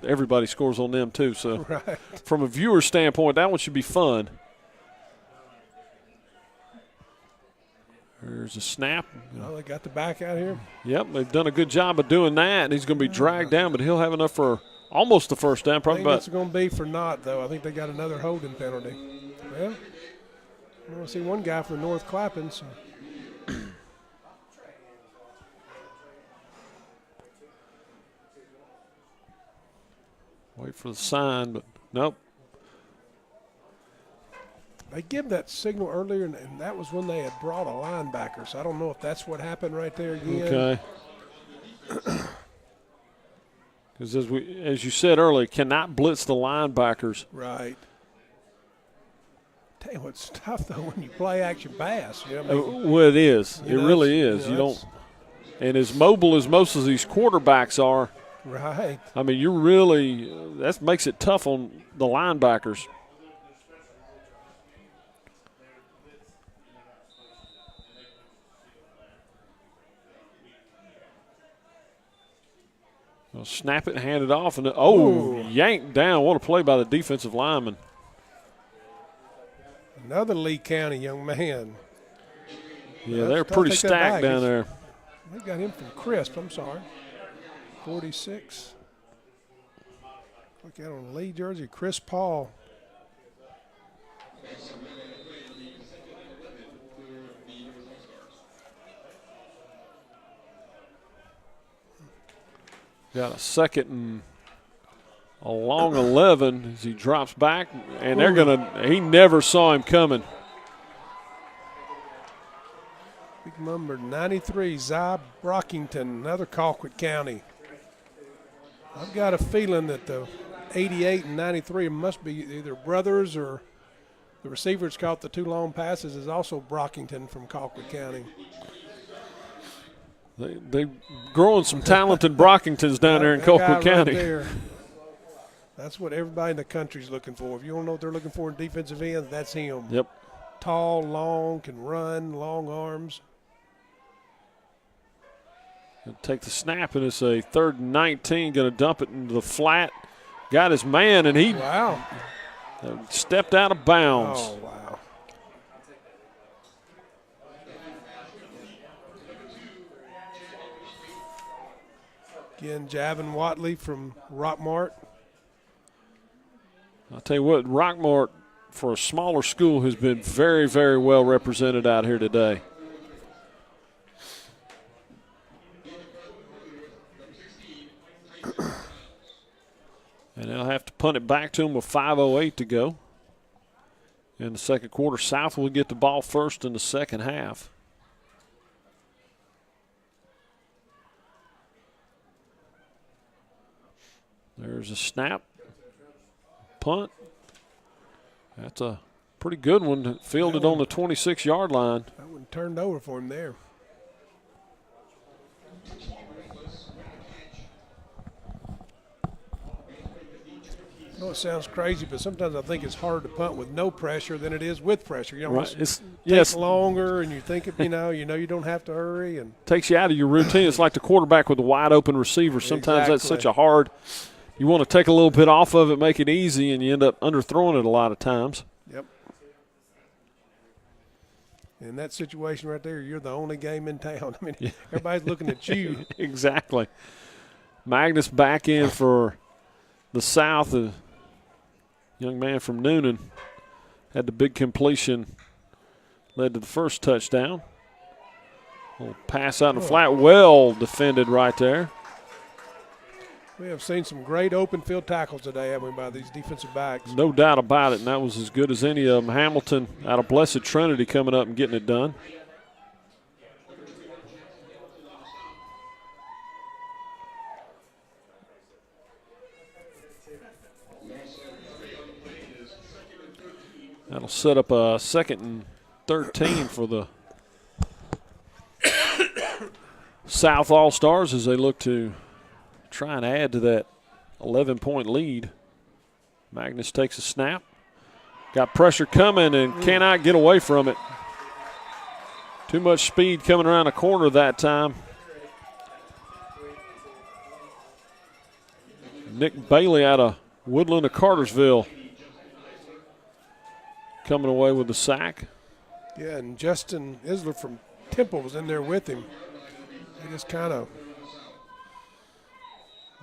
everybody scores on them too. So from a viewer standpoint, that one should be fun. There's a snap. Oh, they got the back out here? Yep, they've done a good job of doing that. He's going to be dragged down, but he'll have enough for almost the first down. Probably I think it's going to be for not, though. I think they got another holding penalty. Well, I want to see one guy from the North clapping. So. Wait for the sign, but nope. They give that signal earlier, and that was when they had brought a linebacker. So I don't know if that's what happened right there again. Okay. Because as you said earlier, cannot blitz the linebackers. Right. Tell you what's tough though when you play action pass. You know, well, it is. It really is. You don't. and as mobile as most of these quarterbacks are. Right. I mean, you really that makes it tough on the linebackers. Well, snap it, hand it off, and yanked down. What a play by the defensive lineman. Another Lee County young man. Yeah, they're pretty stacked down there. They got him from Crisp, I'm sorry. 46. Look at on the Lee jersey, Chris Paul. Got a second and a long 11 as he drops back, and they're he never saw him coming. Big number 93, Zy Brockington, another Colquitt County. I've got a feeling that the 88 and 93 must be either brothers, or the receiver that's caught the 2 long passes is also Brockington from Colquitt County. They're growing some talented Brockingtons down there in Colquitt County. Right, that's what everybody in the country's looking for. If you don't know what they're looking for in defensive end, that's him. Yep. Tall, long, can run, long arms. He'll take the snap, and it's a 3rd and 19. Going to dump it into the flat. Got his man, and he stepped out of bounds. Oh, wow. Again, Javin Watley from Rockmart. I'll tell you what, Rockmart, for a smaller school, has been very, very well represented out here today. And they'll have to punt it back to them with 5:08 to go in the second quarter. South will get the ball first in the second half. There's a snap. Punt. That's a pretty good one. Fielded on the 26-yard line. That one turned over for him there. I know it sounds crazy, but sometimes I think it's harder to punt with no pressure than it is with pressure. You know, right. It takes longer, and you think you don't have to hurry, and takes you out of your routine. It's like the quarterback with a wide open receiver. Sometimes that's such a hard. You want to take a little bit off of it, make it easy, and you end up underthrowing it a lot of times. Yep. In that situation right there, you're the only game in town. I mean, everybody's looking at you. Exactly. Magnus back in for the South. The young man from Noonan had the big completion, led to the first touchdown. Little pass out in the flat, well defended right there. We have seen some great open field tackles today, haven't we, by these defensive backs? No doubt about it, and that was as good as any of them. Hamilton out of Blessed Trinity coming up and getting it done. That'll set up a 2nd and 13 for the South All-Stars as they look to try and add to that 11-point lead. Magnus takes a snap. Got pressure coming and cannot get away from it. Too much speed coming around the corner that time. Nick Bailey out of Woodland of Cartersville coming away with the sack. Yeah, and Justin Isler from Temple was in there with him. He just kind of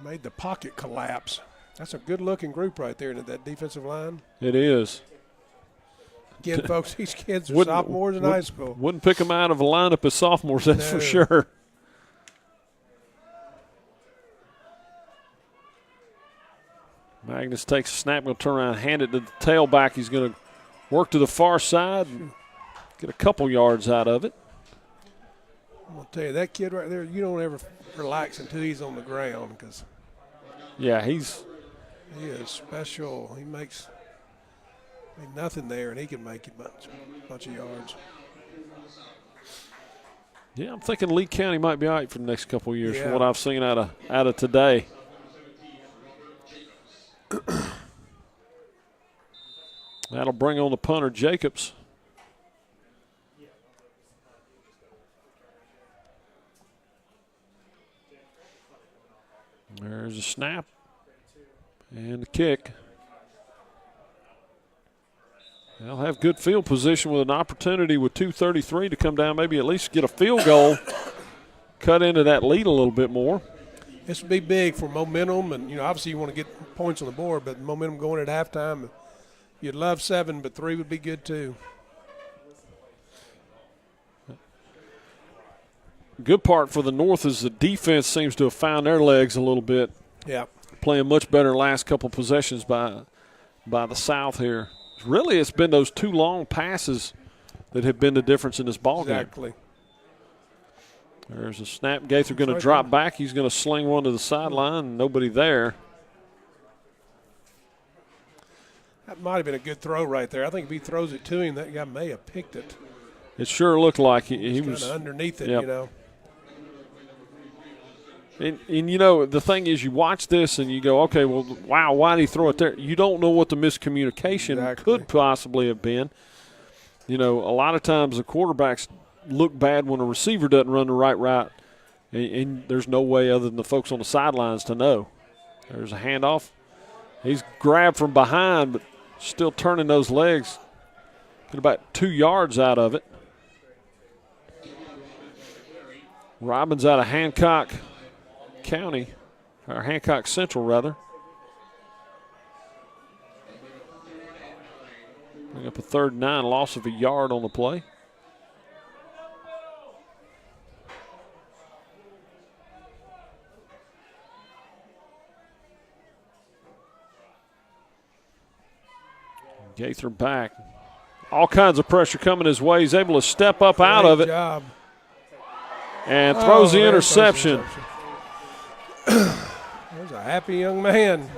made the pocket collapse. That's a good-looking group right there in that defensive line. It is. Again, folks, these kids are sophomores in high school. Wouldn't pick them out of a lineup as sophomores, that's for sure. Magnus takes a snap, going to turn around and hand it to the tailback. He's going to work to the far side and get a couple yards out of it. I'm going to tell you, that kid right there, you don't ever relax until he's on the ground because he is special. He makes nothing there, and he can make a bunch of yards. Yeah, I'm thinking Lee County might be all right for the next couple of years from what I've seen out of today. That'll bring on the punter, Jacobs. There's a snap and the kick. They'll have good field position with an opportunity with 2:33 to come down, maybe at least get a field goal, cut into that lead a little bit more. This would be big for momentum, and obviously you want to get points on the board, but momentum going at halftime, you'd love 7, but 3 would be good too. Good part for the North is the defense seems to have found their legs a little bit. Yeah, playing much better last couple possessions by the South here. Really, it's been those 2 long passes that have been the difference in this ball game. Exactly. There's a snap. Gaither going to drop back. He's going to sling one to the sideline. Nobody there. That might have been a good throw right there. I think if he throws it to him, that guy may have picked it. It sure looked like he was underneath it, yep. And the thing is, you watch this and you go, okay, well, wow, why did he throw it there? You don't know what the miscommunication could possibly have been. A lot of times the quarterbacks look bad when a receiver doesn't run the right route, and there's no way other than the folks on the sidelines to know. There's a handoff. He's grabbed from behind, but still turning those legs. Get about 2 yards out of it. Robbins out of Hancock County, or Hancock Central, rather. Bring up a 3rd and 9, loss of a yard on the play. Gaither back. All kinds of pressure coming his way. He's able to step up out of it. Great job. And throws the interception. There's a happy young man.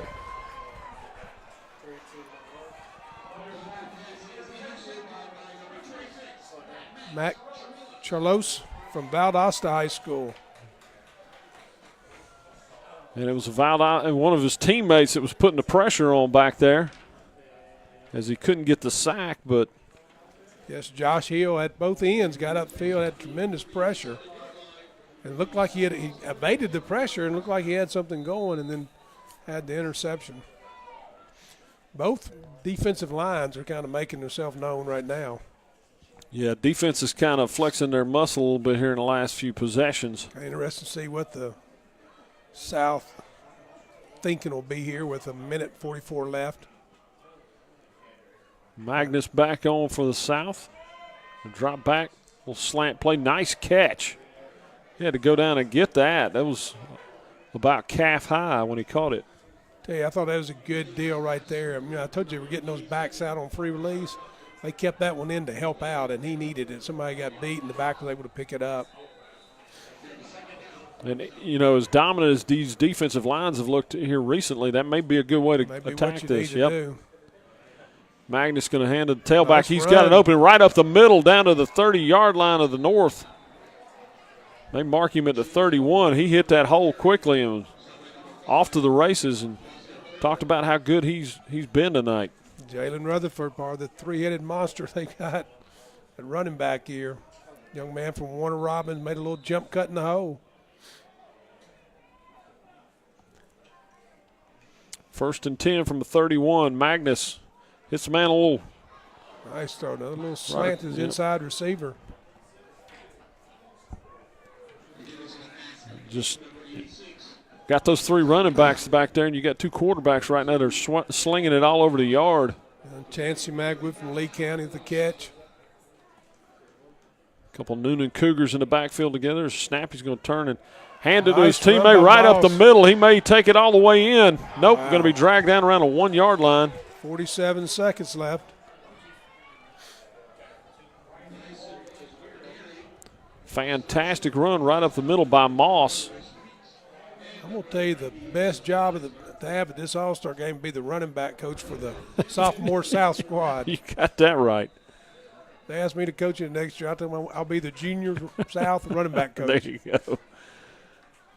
Mac Charlos from Valdosta High School. And it was Valdosta and one of his teammates that was putting the pressure on back there, as he couldn't get the sack, but. Yes, Josh Hill at both ends got upfield, had tremendous pressure. It looked like he evaded the pressure and looked like he had something going, and then had the interception. Both defensive lines are kind of making themselves known right now. Yeah, defense is kind of flexing their muscle a little bit here in the last few possessions. Interesting to see what the South thinking will be here with 1:44 left. Magnus back on for the South. Drop back, little slant play, nice catch. He had to go down and get that. That was about calf high when he caught it. Tell you, I thought that was a good deal right there. I told you we're getting those backs out on free release. They kept that one in to help out, and he needed it. Somebody got beat, and the back was able to pick it up. And, as dominant as these defensive lines have looked here recently, that may be a good way to attack this. Yep. Magnus going to hand it to the tailback. Nice He's run. got it open right up the middle down to the 30-yard line of the North. They mark him at the 31. He hit that hole quickly and was off to the races, and talked about how good he's been tonight. Jalen Rutherford, part of the 3-headed monster they got at running back here. Young man from Warner Robins made a little jump cut in the hole. 1st and 10 from the 31. Magnus hits the man a little. Nice throw. Another little slant to his inside receiver. Just got those 3 running backs back there, and you got 2 quarterbacks right now. They're slinging it all over the yard. And Chancey Magwood from Lee County with the catch. A couple Noonan Cougars in the backfield together. Snap, he's going to turn and hand it to Nice his teammate right up the Moss. middle. He may take it all the way in. Nope, Wow. going to be dragged down around the 1-yard line. 47 seconds left. Fantastic run right up the middle by Moss. I'm going to tell you the best job to have at this All-Star game would be the running back coach for the sophomore South squad. You got that right. They asked me to coach it next year. I told them I'll be the junior South running back coach. There you go.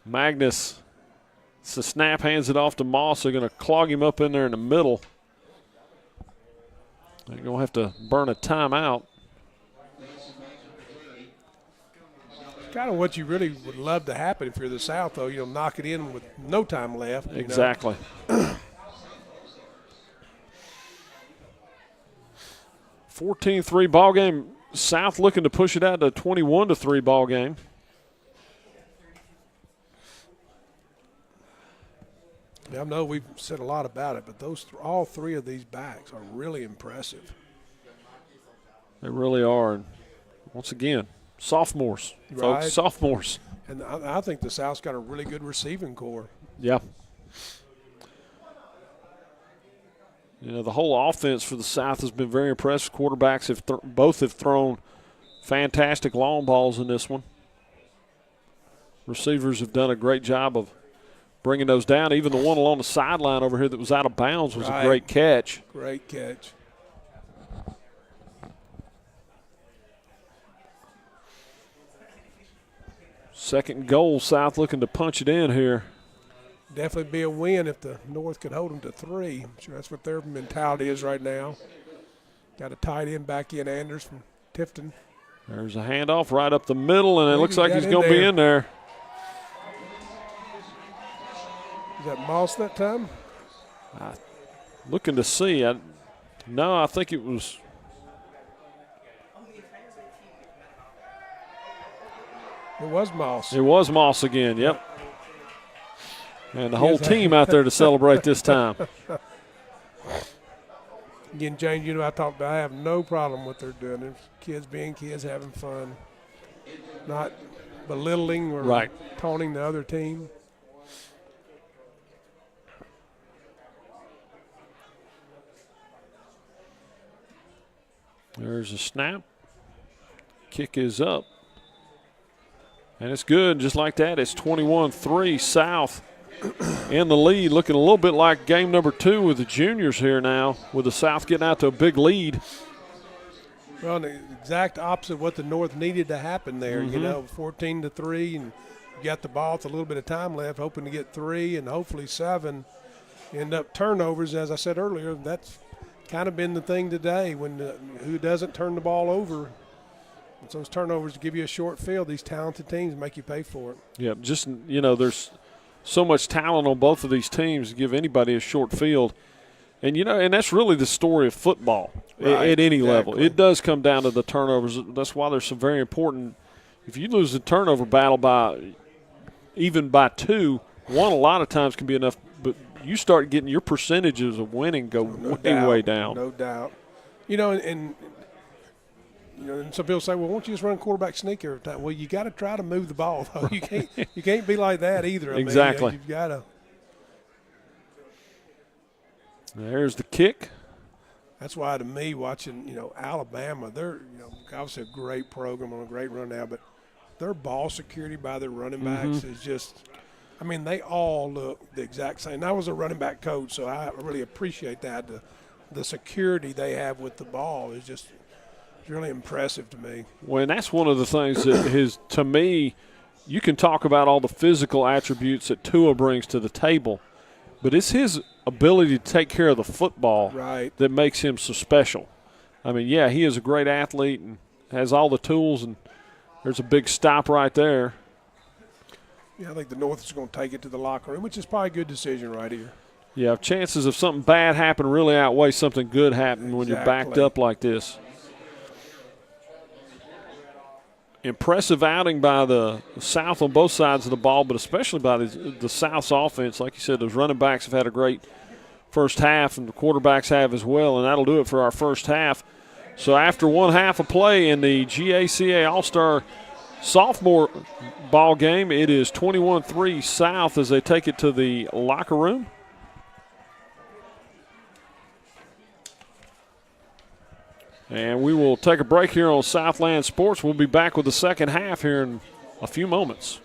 Magnus. It's the snap, hands it off to Moss. They're going to clog him up in there in the middle. They're going to have to burn a timeout. Kind of what you really would love to happen if you're the South, though. You know, knock it in with no time left. Exactly. 14-3 ball game. South looking to push it out to a 21-3 ball game. I know we've said a lot about it, but all three of these backs are really impressive. They really are. And once again, sophomores, right. Folks, sophomores. And I think the South's got a really good receiving core. Yeah. You know, the whole offense for the South has been very impressive. Quarterbacks both have thrown fantastic long balls in this one. Receivers have done a great job of bringing those down. Even the one along the sideline over here that was out of bounds was a great catch. Great catch. Second goal, South looking to punch it in here. Definitely be a win if the North could hold them to 3. I'm sure that's what their mentality is right now. Got a tight end back in, Anders from Tifton. There's a handoff right up the middle, and it looks like he's going to be in there. Is that Moss that time? Looking to see. No, I think it was. It was Moss. It was Moss again, yep. And the whole team out there to celebrate this time. Again, James, you know, I have no problem with what they're doing. There's kids being kids, having fun, not belittling or taunting the other team. There's a snap. Kick is up. And it's good, just like that. It's 21-3 South in the lead. Looking a little bit like game number 2 with the juniors here now, with the South getting out to a big lead. Well, the exact opposite of what the North needed to happen there. Mm-hmm. You know, 14-3, and you got the ball with a little bit of time left, hoping to get 3 and hopefully 7. End up turnovers, as I said earlier. That's kind of been the thing today. When who doesn't turn the ball over? It's those turnovers give you a short field. These talented teams make you pay for it. Yeah, just, you know, there's so much talent on both of these teams to give anybody a short field. And, you know, and that's really the story of football at any level. It does come down to the turnovers. That's why they're so very important. If you lose the turnover battle by 2, 1 a lot of times can be enough, but you start getting your percentages of winning go way down. No doubt. You know, and some people say, well, won't you just run quarterback sneak every time? Well, you got to try to move the ball, though. You can't be like that either. Exactly. You've got to. There's the kick. That's why, to me, watching, Alabama, they're, obviously a great program on a great run now, but their ball security by their running backs is just, they all look the exact same. I was a running back coach, so I really appreciate that. The security they have with the ball is just really impressive to me. Well, and that's one of the things that to me, you can talk about all the physical attributes that Tua brings to the table, but it's his ability to take care of the football that makes him so special. He is a great athlete and has all the tools, and there's a big stop right there. Yeah, I think the North is going to take it to the locker room, which is probably a good decision right here. Yeah, chances of something bad happening really outweigh something good happening when you're backed up like this. Impressive outing by the South on both sides of the ball, but especially by the South's offense. Like you said, those running backs have had a great first half, and the quarterbacks have as well, and that'll do it for our first half. So after one half of play in the GACA All-Star sophomore ball game, it is 21-3 South as they take it to the locker room. And we will take a break here on Southland Sports. We'll be back with the second half here in a few moments.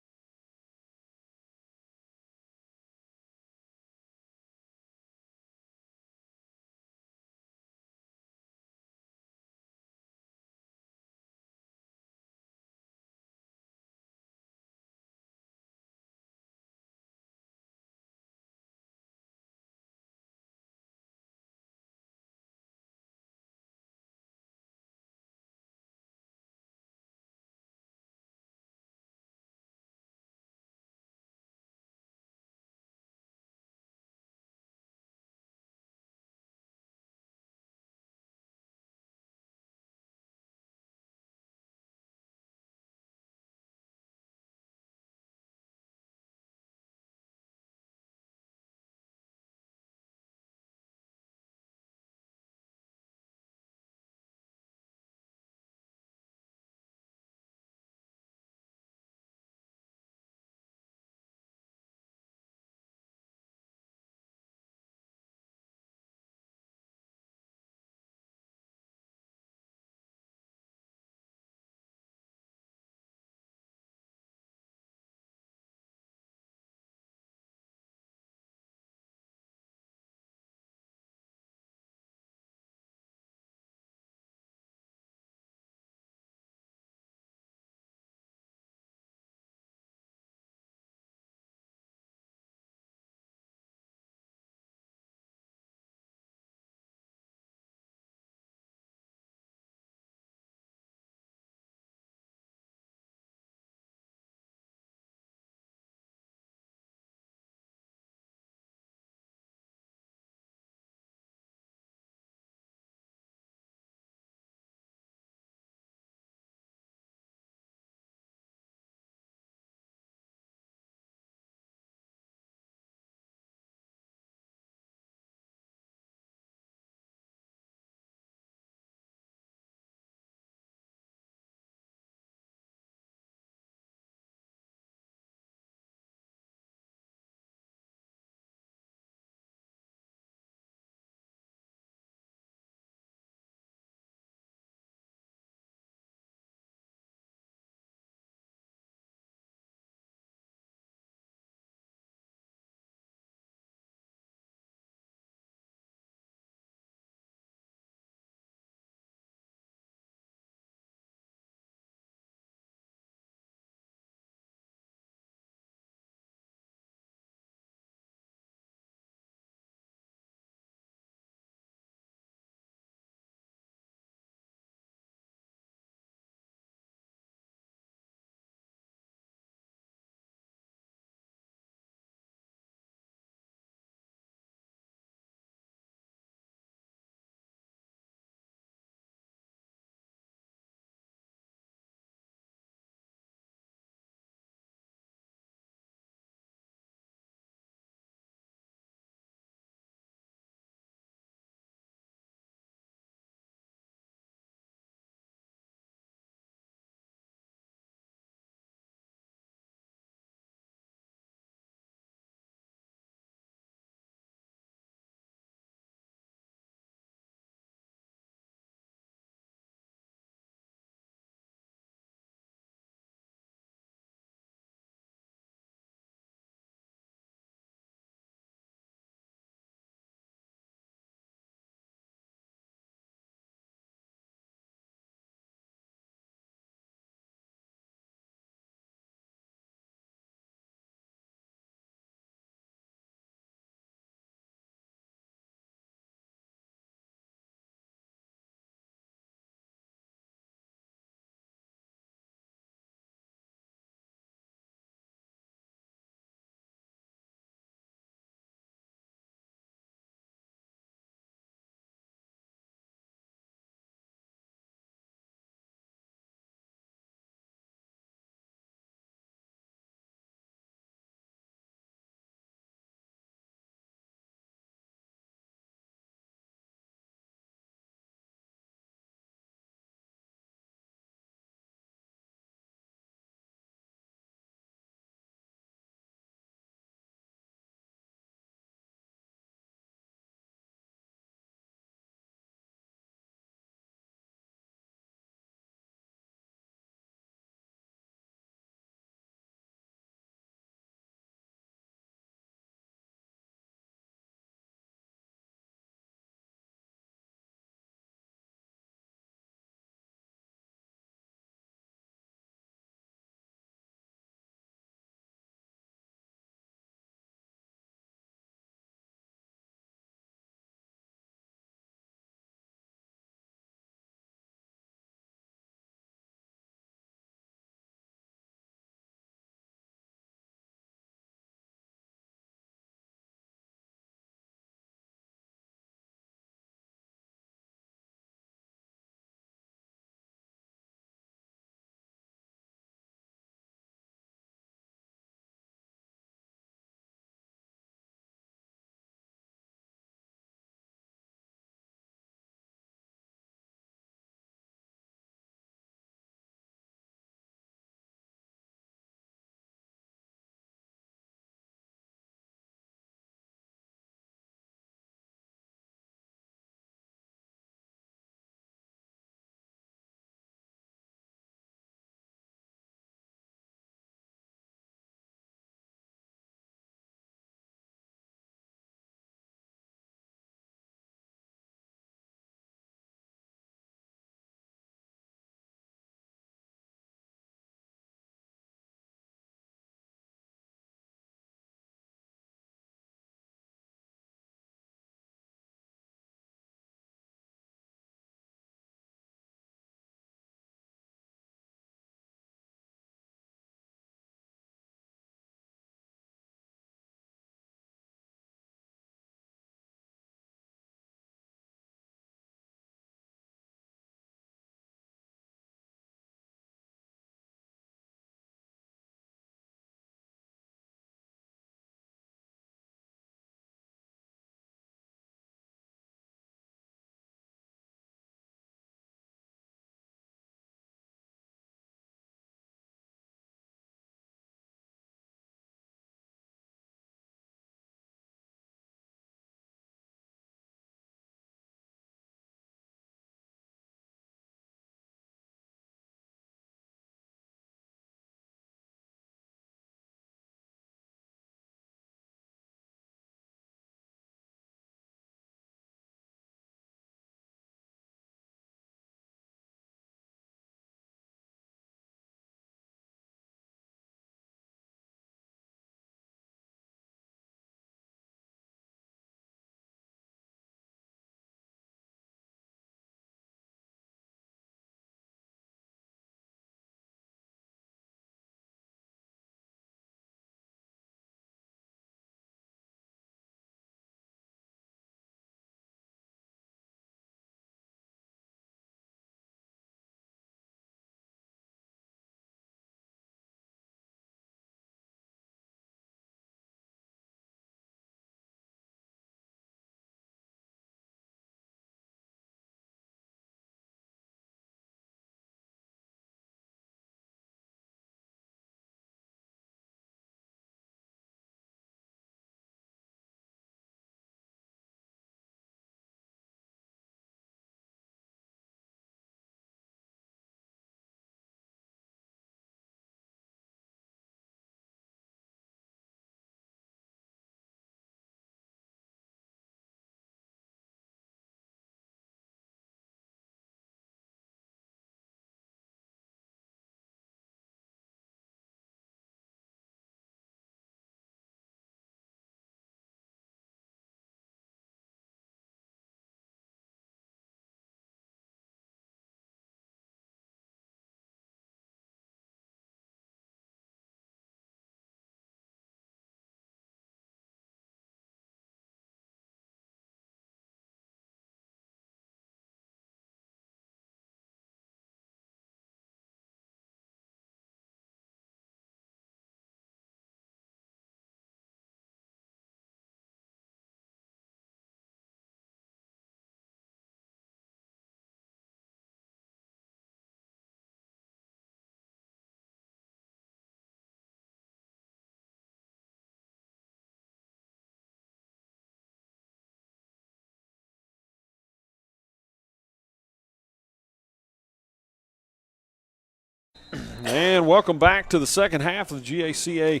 And welcome back to the second half of the GACA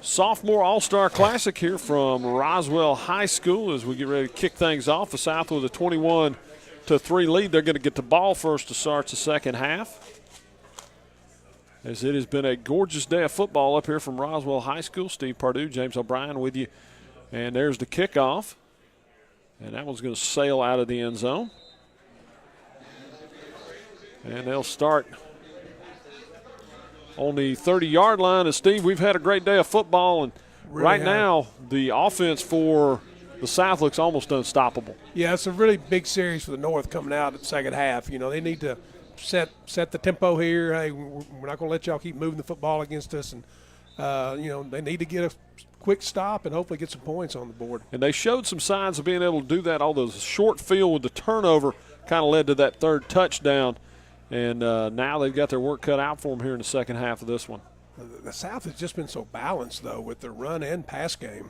Sophomore All-Star Classic here from Roswell High School as we get ready to kick things off. The South with a 21-3 lead. They're going to get the ball first to start the second half. As it has been a gorgeous day of football up here from Roswell High School. Steve Pardue, James O'Brien with you. And there's the kickoff. And that one's going to sail out of the end zone. And they'll start on the 30-yard line. And, Steve, we've had a great day of football. And right now, the offense for the South looks almost unstoppable. Yeah, it's a really big series for the North coming out at the second half. You know, they need to set the tempo here. Hey, we're not going to let y'all keep moving the football against us. And, you know, they need to get a quick stop and hopefully get some points on the board. And they showed some signs of being able to do that. Although the short field with the turnover kind of led to that third touchdown. And now they've got their work cut out for them here in the second half of this one. The South has just been so balanced, though, with their run and pass game.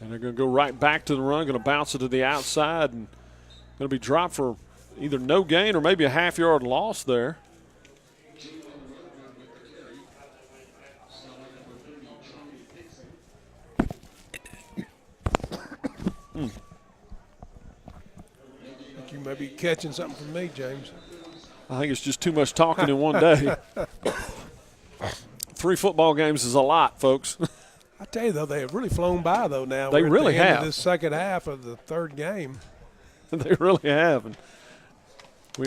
And they're going to go right back to the run, going to bounce it to the outside, and going to be dropped for either no gain or maybe a half-yard loss there. You may be catching something from me, James. I think it's just too much talking in one day. 3 football games is a lot, folks. I tell you, though, they have really flown by, though, now. They really have. At the end of this second half of the third game. They really have. And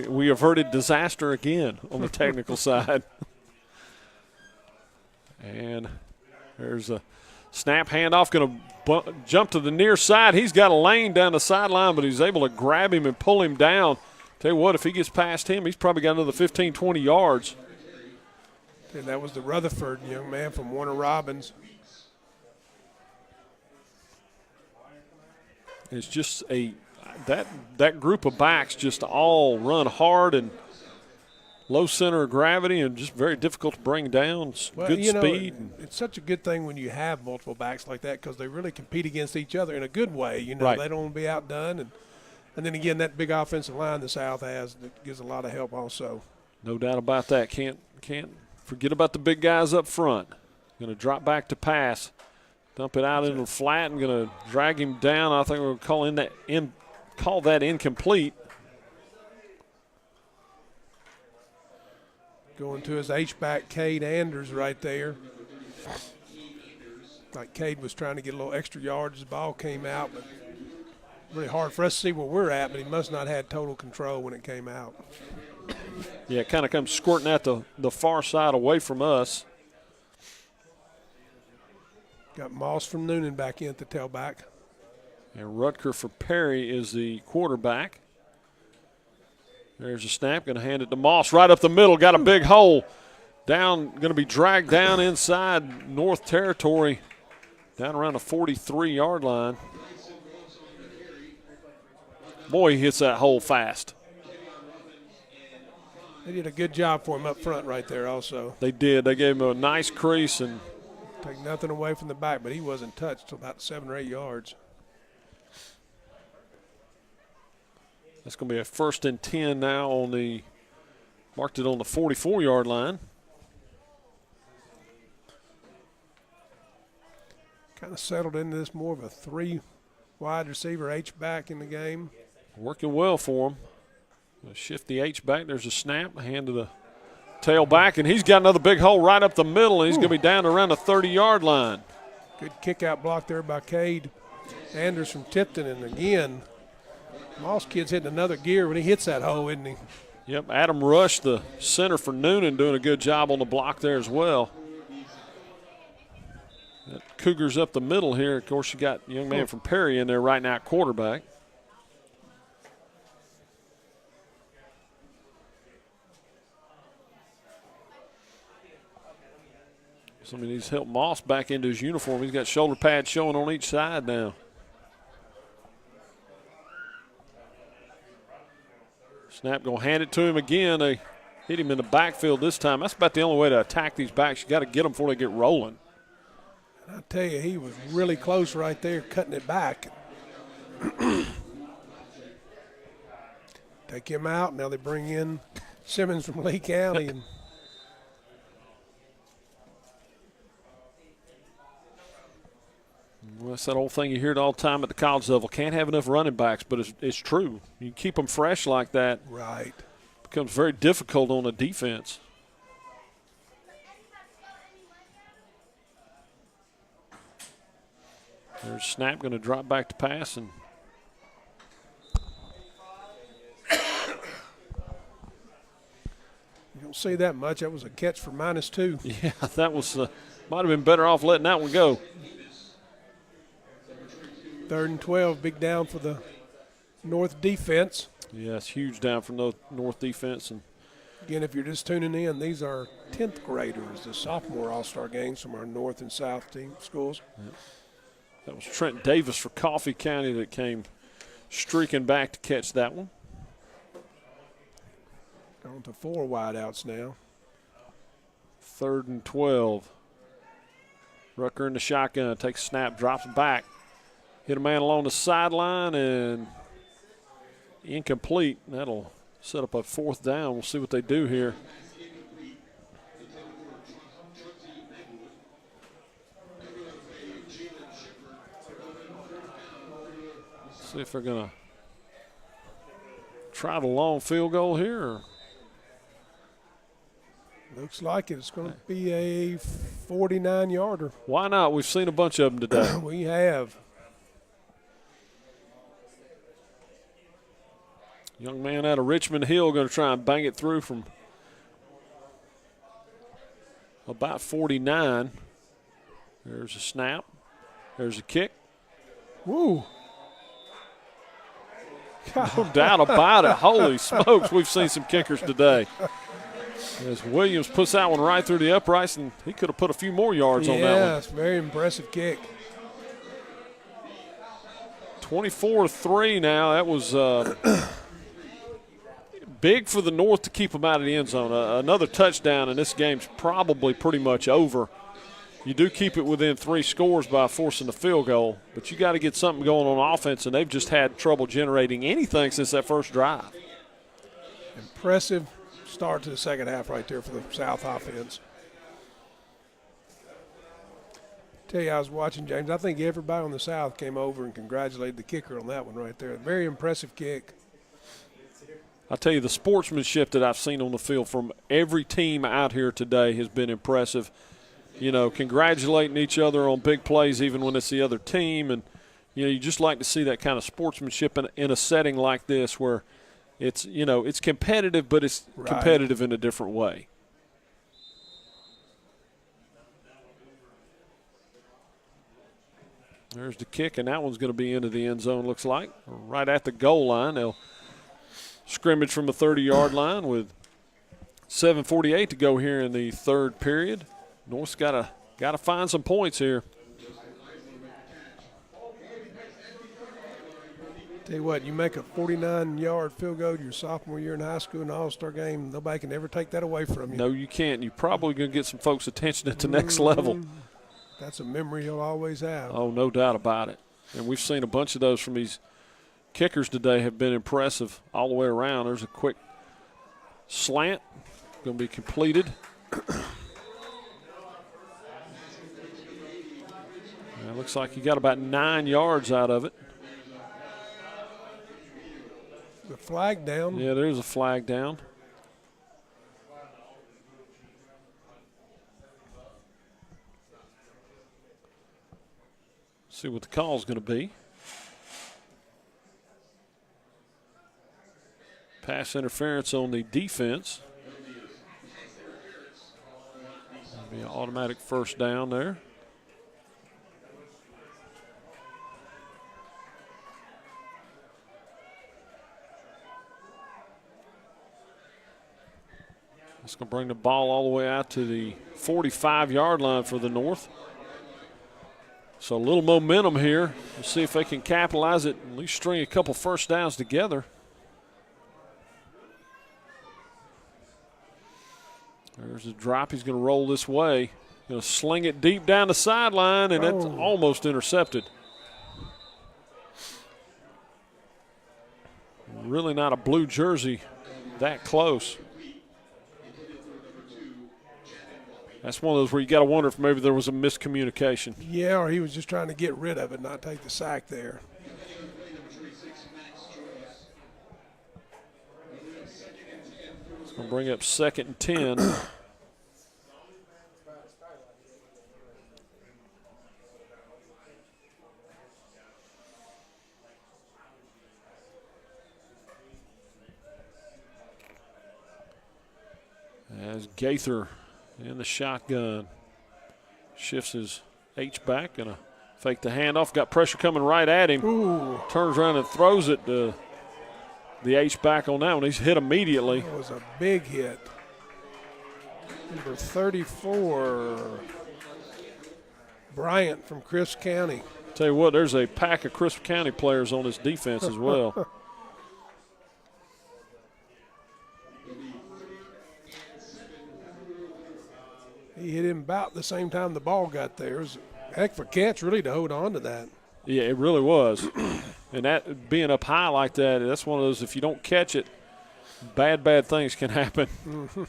we averted disaster again on the technical side. And there's a snap handoff, going to jump to the near side. He's got a lane down the sideline, but he's able to grab him and pull him down. Tell you what, if he gets past him, he's probably got another 15, 20 yards. And that was the Rutherford young man from Warner Robins. It's just that group of backs just all run hard and low center of gravity and just very difficult to bring down. Well, good speed. It's such a good thing when you have multiple backs like that because they really compete against each other in a good way. You know, right. They don't want to be outdone. And then, again, that big offensive line the South has that gives a lot of help also. No doubt about that. Can't forget about the big guys up front. Going to drop back to pass. Dump it out into the flat and going to drag him down. I think we're going to call that incomplete. Going to his H-back, Cade Anders, right there. Like Cade was trying to get a little extra yards. The ball came out, but really hard for us to see where we're at, but he must not have had total control when it came out. Yeah, it kind of comes squirting at the far side away from us. Got Moss from Noonan back in at the tailback. And Rutger for Perry is the quarterback. There's a snap, going to hand it to Moss right up the middle. Got a big hole. Down, going to be dragged down inside North territory, down around the 43-yard line. Boy, he hits that hole fast. They did a good job for him up front right there also. They did. They gave him a nice crease and take nothing away from the back, but he wasn't touched till about 7 or 8 yards. That's going to be a 1st and 10 now marked it on the 44-yard line. Kind of settled into this more of a 3 wide receiver H-back in the game. Working well for him. Shift the H-back. There's a snap, hand to the tailback, and he's got another big hole right up the middle, and he's going to be down around the 30-yard line. Good kick-out block there by Cade Anders from Tipton, and again, Moss kid's hitting another gear when he hits that hole, isn't he? Yep, Adam Rush, the center for Noonan, doing a good job on the block there as well. That Cougars up the middle here. Of course, you got a young man from Perry in there right now at quarterback. Somebody needs to help Moss back into his uniform. He's got shoulder pads showing on each side now. Snap going to hand it to him again. They hit him in the backfield this time. That's about the only way to attack these backs. You got to get them before they get rolling. I tell you, he was really close right there, cutting it back. Take him out. Now they bring in Simmons from Lee County. And well, that's that old thing you hear it all the time at the college level. Can't have enough running backs, but it's true. You keep them fresh like that. Right. It becomes very difficult on a defense. There's snap, going to drop back to pass, and you don't see that much. That was a catch for -2. yeah, that was might have been better off letting that one go. 3rd and 12, big down for the North defense. Yeah, it's huge down from the North defense. And again, if you're just tuning in, these are 10th graders, the sophomore all-star games from our North and South team schools. Yeah. That was Trent Davis for Coffee County that came streaking back to catch that one. On to 4 wideouts now. 3rd and 12. Rucker in the shotgun, takes a snap, drops back. Hit a man along the sideline and incomplete. That'll set up a 4th down. We'll see what they do here. See if they're going to try the long field goal here. Or looks like it. It's going to be a 49-yarder. Why not? We've seen a bunch of them today. We have. Young man out of Richmond Hill going to try and bang it through from about 49. There's a snap. There's a kick. Woo. No doubt about it. Holy smokes, we've seen some kickers today. As Williams puts that one right through the uprights, and he could have put a few more yards on that one. Yeah, it's a very impressive kick. 24-3 now. That was big for the North to keep them out of the end zone. Another touchdown, and this game's probably pretty much over. You do keep it within 3 scores by forcing the field goal, but you got to get something going on offense, and they've just had trouble generating anything since that first drive. Impressive start to the second half right there for the South offense. Tell you, I was watching, James. I think everybody on the South came over and congratulated the kicker on that one right there. Very impressive kick. I tell you, the sportsmanship that I've seen on the field from every team out here today has been impressive. You know, congratulating each other on big plays even when it's the other team. And, you know, you just like to see that kind of sportsmanship in a setting like this where it's, you know, it's competitive, but it's competitive in a different way. There's the kick, and that one's going to be into the end zone, looks like, right at the goal line. They'll scrimmage from the 30-yard line with 7:48 to go here in the third period. North's got to find some points here. Tell you what, you make a 49-yard field goal your sophomore year in high school in the All-Star game, nobody can ever take that away from you. No, you can't. You're probably going to get some folks' attention at the next level. That's a memory you'll always have. Oh, no doubt about it. And we've seen a bunch of those from these kickers today have been impressive all the way around. There's a quick slant going to be completed. It looks like he got about 9 yards out of it. The flag down. Yeah, there's a flag down. See what the call's going to be. Pass interference on the defense. That'll be an automatic first down there. It's going to bring the ball all the way out to the 45-yard line for the North. So a little momentum here. We'll see if they can capitalize it, at least string a couple first downs together. There's a drop. He's going to roll this way. Going to sling it deep down the sideline, and that's almost intercepted. Really not a blue jersey that close. That's one of those where you got to wonder if maybe there was a miscommunication. Yeah, or he was just trying to get rid of it, not take the sack there. It's going to bring up 2nd and 10. As Gaither in the shotgun shifts his H-back, going to fake the handoff. Got pressure coming right at him. Ooh. Turns around and throws it to the H-back on that one. He's hit immediately. It was a big hit. Number 34, Bryant from Crisp County. Tell you what, there's a pack of Crisp County players on this defense as well. He hit him about the same time the ball got there. It was a heck of a catch, really, to hold on to that. Yeah, it really was. And that being up high like that, that's one of those, if you don't catch it, bad things can happen. Mm-hmm.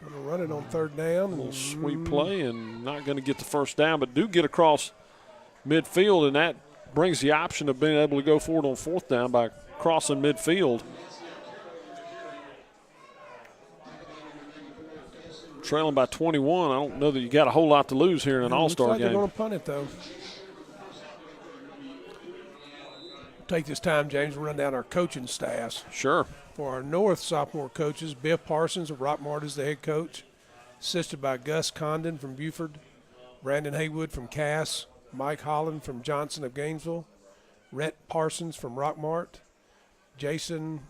Going to run it on 3rd down. A little sweep play and not going to get the first down, but do get across midfield, and that brings the option of being able to go forward on 4th down by crossing midfield. Trailing by 21. I don't know that you got a whole lot to lose here in an all-star game. They're going to punt it, though. Take this time, James, to run down our coaching staffs. Sure. For our North sophomore coaches, Biff Parsons of Rockmart is the head coach, assisted by Gus Condon from Buford, Brandon Haywood from Cass, Mike Holland from Johnson of Gainesville, Rhett Parsons from Rockmart, Jason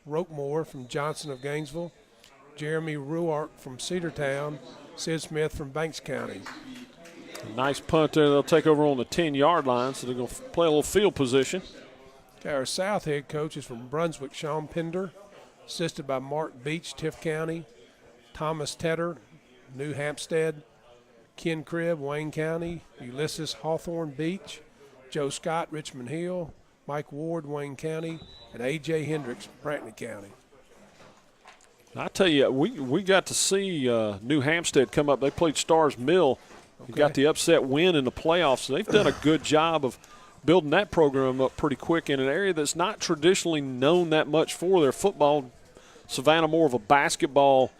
Roquemore from Johnson of Gainesville, Jeremy Ruark from Cedartown, Sid Smith from Banks County. A nice punt there. They'll take over on the 10-yard line, so they're going to play a little field position. Our South head coach is from Brunswick, Sean Pender, assisted by Mark Beach, Tift County, Thomas Tedder, New Hampstead, Ken Cribb, Wayne County, Ulysses Hawthorne Beach, Joe Scott, Richmond Hill, Mike Ward, Wayne County, and A.J. Hendricks, Brantley County. I tell you, we got to see New Hampstead come up. They played Stars Mill. Okay. Got the upset win in the playoffs. So they've done a good job of building that program up pretty quick in an area that's not traditionally known that much for their football. Savannah more of a basketball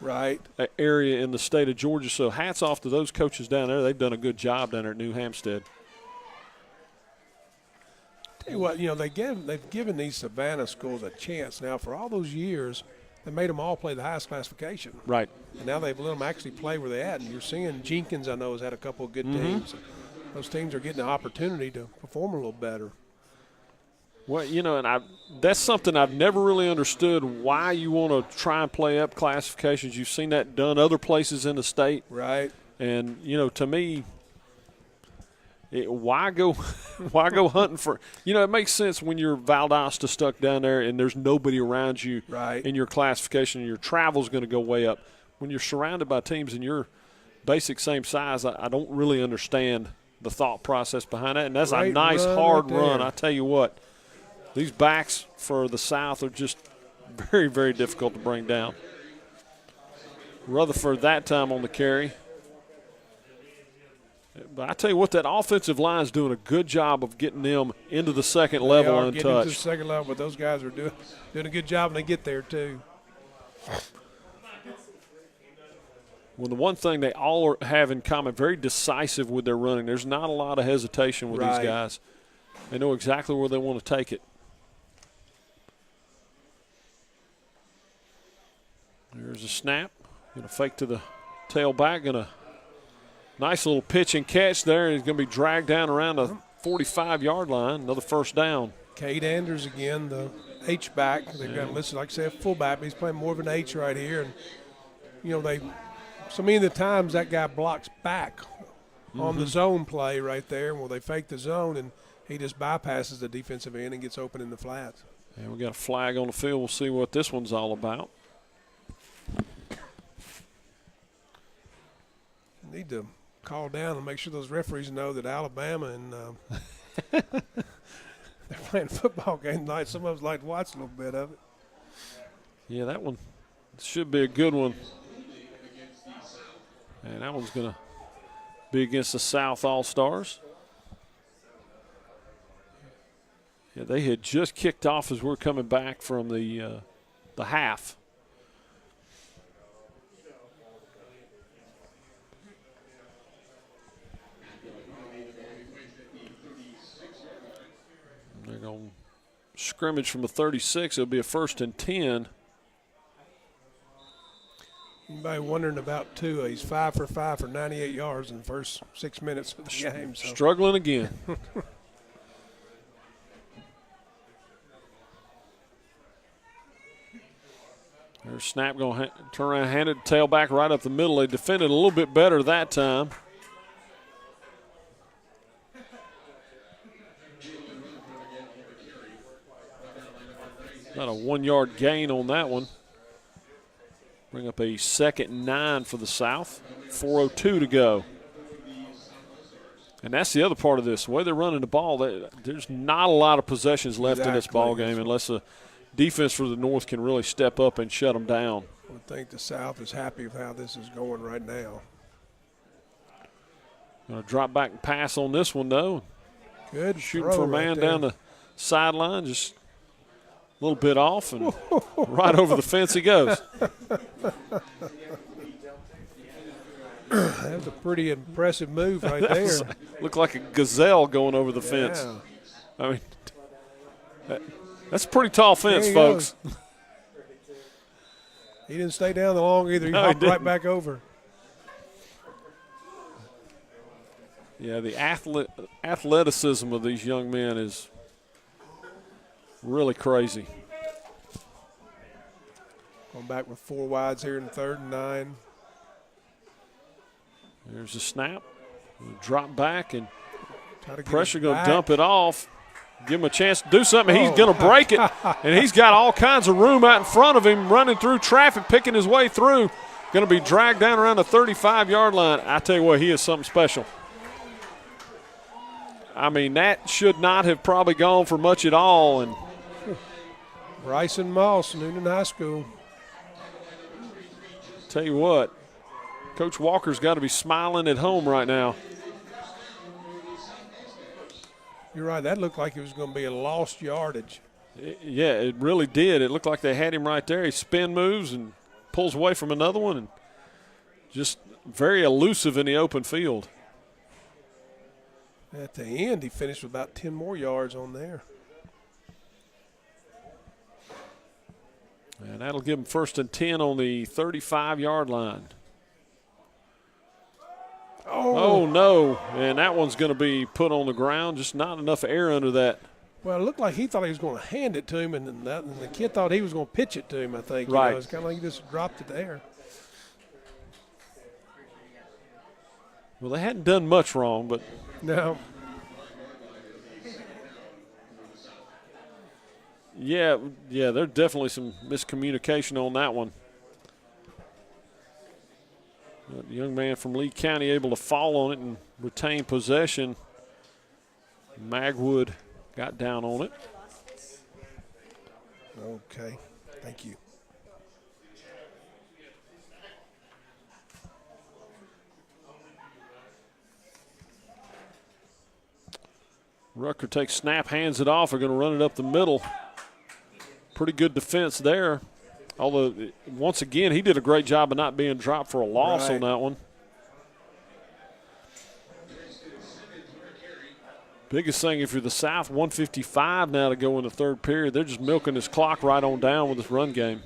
area in the state of Georgia. So hats off to those coaches down there. They've done a good job down there at New Hampstead. Tell you what, they've given these Savannah schools a chance now. For all those years, they made them all play the highest classification. Right. And now they've let them actually play where they're at. And you're seeing Jenkins, I know, has had a couple of good teams. Those teams are getting the opportunity to perform a little better. Well, and that's something I've never really understood, why you want to try and play up classifications. You've seen that done other places in the state. Right. And, to me, why go hunting for – it makes sense when you're Valdosta stuck down there and there's nobody around you in your classification and your travel's going to go way up. When you're surrounded by teams and you're basic same size, I don't really understand the thought process behind that. And that's a nice, hard run. I tell you what, these backs for the South are just very, very difficult to bring down. Rutherford that time on the carry. But I tell you what, that offensive line is doing a good job of getting them into the second level untouched. Getting into the second level, but those guys are doing a good job when they get there too. Well, the one thing they all have in common, very decisive with their running. There's not a lot of hesitation with these guys. They know exactly where they want to take it. There's a snap. Going to fake to the tailback. Going to nice little pitch and catch there. He's going to be dragged down around the 45-yard line. Another first down. Cade Anders again, the H-back. They've got him listed, like I said, fullback, but he's playing more of an H right here. And, so many of the times that guy blocks back on the zone play right there. Well, they fake the zone, and he just bypasses the defensive end and gets open in the flats. And we got a flag on the field. We'll see what this one's all about. Need to call down and make sure those referees know that Alabama and they're playing a football game tonight. Some of us like to watch a little bit of it. Yeah, that one should be a good one. And that one's going to be against the South All-Stars. Yeah, they had just kicked off as we're coming back from the half. They're going to scrimmage from the 36. It'll be a 1st and 10. Anybody wondering about Tua? He's 5 for 5 for 98 yards in the first 6 minutes of the game. So. Struggling again. There's snap going to turn around, handed tail back right up the middle. They defended a little bit better that time. About a 1-yard gain on that one. Bring up a 2nd and 9 for the South. 4:02 to go. And that's the other part of this. The way they're running the ball, there's not a lot of possessions left in this ball game unless the defense for the North can really step up and shut them down. I think the South is happy with how this is going right now. Going to drop back and pass on this one, though. Good shooting for a man down the sideline, just a little bit off, and right over the fence he goes. That's a pretty impressive move right there. Looked like a gazelle going over the fence. I mean, that's a pretty tall fence, folks. He didn't stay down long either. He hopped right back over. Yeah, the athleticism of these young men is really crazy. Going back with 4 wides here in 3rd and 9. There's a snap. Drop back and pressure going to dump it off. Give him a chance to do something. He's going to break it. And he's got all kinds of room out in front of him, running through traffic, picking his way through. Going to be dragged down around the 35-yard line. I tell you what, he is something special. I mean, that should not have probably gone for much at all. And Bryson Moss, Noonan High School. Tell you what, Coach Walker's got to be smiling at home right now. You're right. That looked like it was going to be a lost yardage. Yeah, it really did. It looked like they had him right there. He spin moves and pulls away from another one, and just very elusive in the open field. At the end, he finished with about 10 more yards on there. And that'll give him 1st and 10 on the 35-yard line. Oh, no. And that one's going to be put on the ground. Just not enough air under that. Well, it looked like he thought he was going to hand it to him, and the kid thought he was going to pitch it to him, I think. Right. You know, it's kind of like he just dropped it there. Well, they hadn't done much wrong, but. No. Yeah, there's definitely some miscommunication on that one. The young man from Lee County able to fall on it and retain possession. Magwood got down on it. Okay, thank you. Rucker takes snap, hands it off. They're going to run it up the middle. Pretty good defense there. Although, once again, he did a great job of not being dropped for a loss on that one. Biggest thing, if you're the South, 155 now to go in the 3rd period. They're just milking this clock right on down with this run game.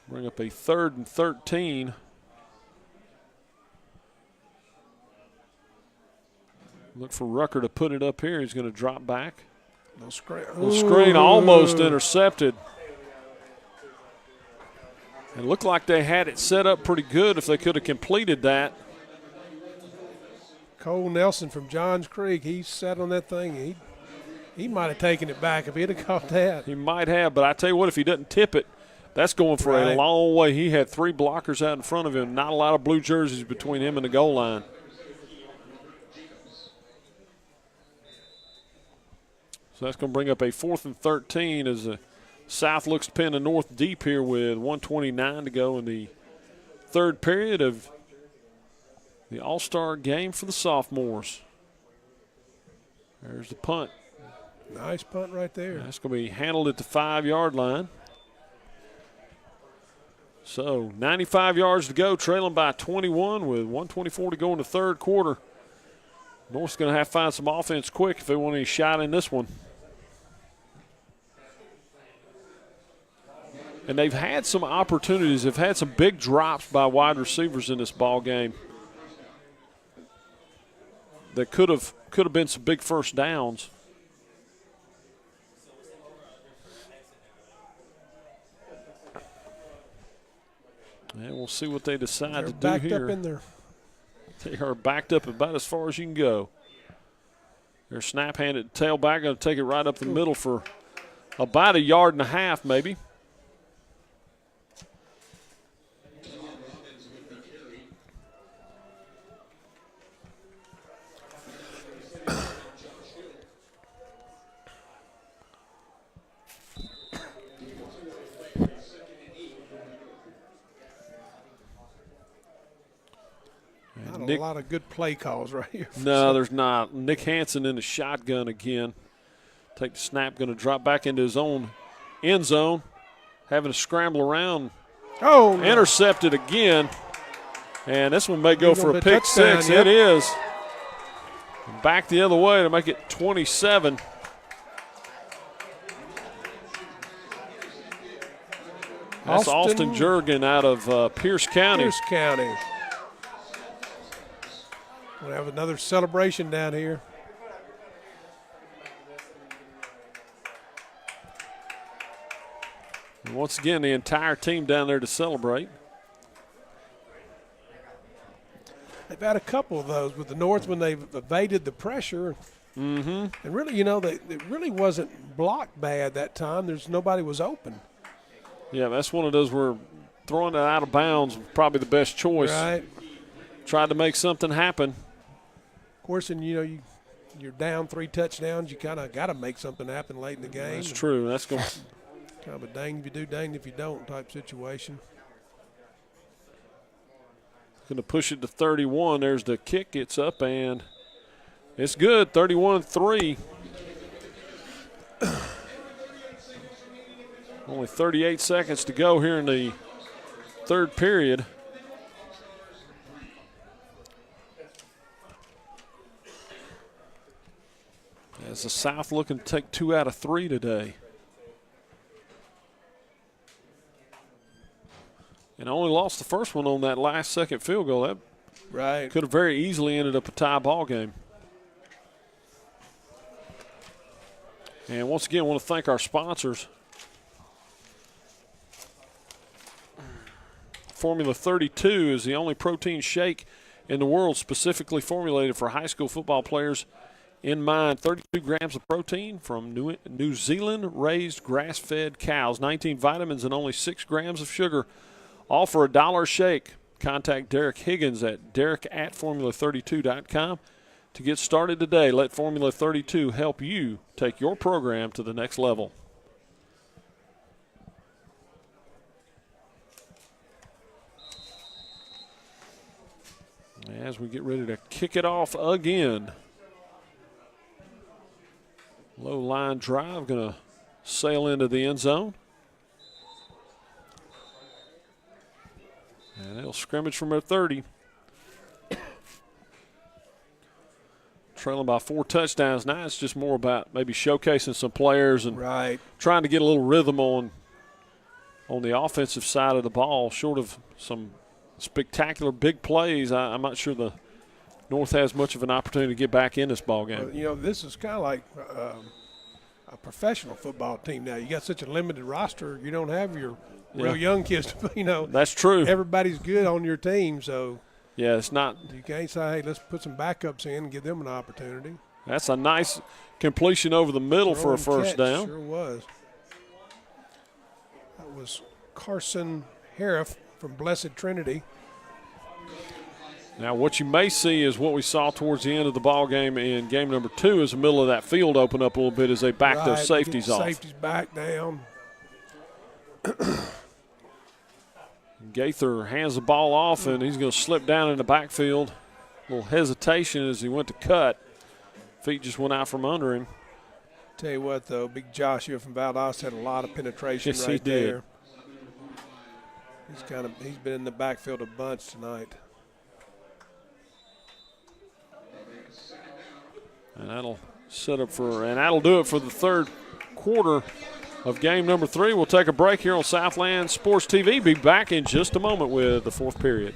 Bring up a 3rd and 13. Look for Rucker to put it up here. He's going to drop back. No screen. The screen almost intercepted. It looked like they had it set up pretty good if they could have completed that. Cole Nelson from Johns Creek, he sat on that thing. He might have taken it back if he'd have caught that. He might have, but I tell you what, if he doesn't tip it, that's going for a long way. He had 3 blockers out in front of him. Not a lot of blue jerseys between him and the goal line. So that's going to bring up a 4th and 13 as the South looks to pin the North deep here with 1:29 to go in the third period of the All-Star game for the sophomores. There's the punt. Nice punt right there. That's going to be handled at the 5-yard line. So 95 yards to go, trailing by 21 with 1:24 to go in the third quarter. North's going to have to find some offense quick if they want any shot in this one. And they've had some opportunities. They've had some big drops by wide receivers in this ball game that could have been some big first downs. And we'll see what they decide to do here. They're backed up in there. They are backed up about as far as you can go. Their snap handed tailback going to take it right up the middle for about 1.5 yards maybe. Not a lot of good play calls right here. No, there's not. Nick Hansen in the shotgun again. Take the snap, going to drop back into his own end zone. Having to scramble around. Oh, no. Intercepted again. And this one may go for a pick touchdown, six. yep. It is. Back the other way to make it 27. That's Austin Jurgen out of Pierce County. Pierce County. We'll have another celebration down here. And once again, the entire team down there to celebrate. They've had a couple of those with the North when they've evaded the pressure. Mm-hmm. And really, it really wasn't blocked bad that time. Nobody was open. Yeah, that's one of those where throwing it out of bounds was probably the best choice. Right. Tried to make something happen. Of course, and you're down 3 touchdowns. You kind of got to make something happen late in the game. That's true. That's going kind of a dang if you do, dang if you don't type situation. to push it to 31. There's the kick. It's up and it's good. 31-3. Only 38 seconds to go here in the third period. As the South looking to take 2 out of 3 today. And only lost the first one on that last second field goal. That right could have very easily ended up a tie ball game. And once again, I want to thank our sponsors. Formula 32 is the only protein shake in the world specifically formulated for high school football players in mind. 32 grams of protein from New Zealand-raised grass-fed cows, 19 vitamins, and only 6 grams of sugar. All for $1 a shake. Contact Derek Higgins at derek@formula32.com to get started today. Let Formula 32 help you take your program to the next level. As we get ready to kick it off again. Low line drive, going to sail into the end zone. And they'll scrimmage from their 30. Trailing by 4 touchdowns. Now it's just more about maybe showcasing some players and trying to get a little rhythm on the offensive side of the ball, short of some spectacular big plays. I'm not sure the North has much of an opportunity to get back in this ball game. This is kind of like a professional football team now. You got such a limited roster. You don't have your real young kids. That's true. Everybody's good on your team, so yeah, it's not. You can't say, hey, let's put some backups in and give them an opportunity. That's a nice completion over the middle for a first down. Sure was. That was Carson Harriff from Blessed Trinity. Now, what you may see is what we saw towards the end of the ball game in game number 2 is the middle of that field open up a little bit as they back those safeties off. Safeties back down. Gaither hands the ball off, and he's going to slip down in the backfield. A little hesitation as he went to cut. Feet just went out from under him. Tell you what, though, big Joshua from Valdosta had a lot of penetration yes, right he did. there. He's been in the backfield a bunch tonight. And that'll that'll do it for the third quarter of game number 3. We'll take a break here on Southland Sports TV. Be back in just a moment with the fourth period.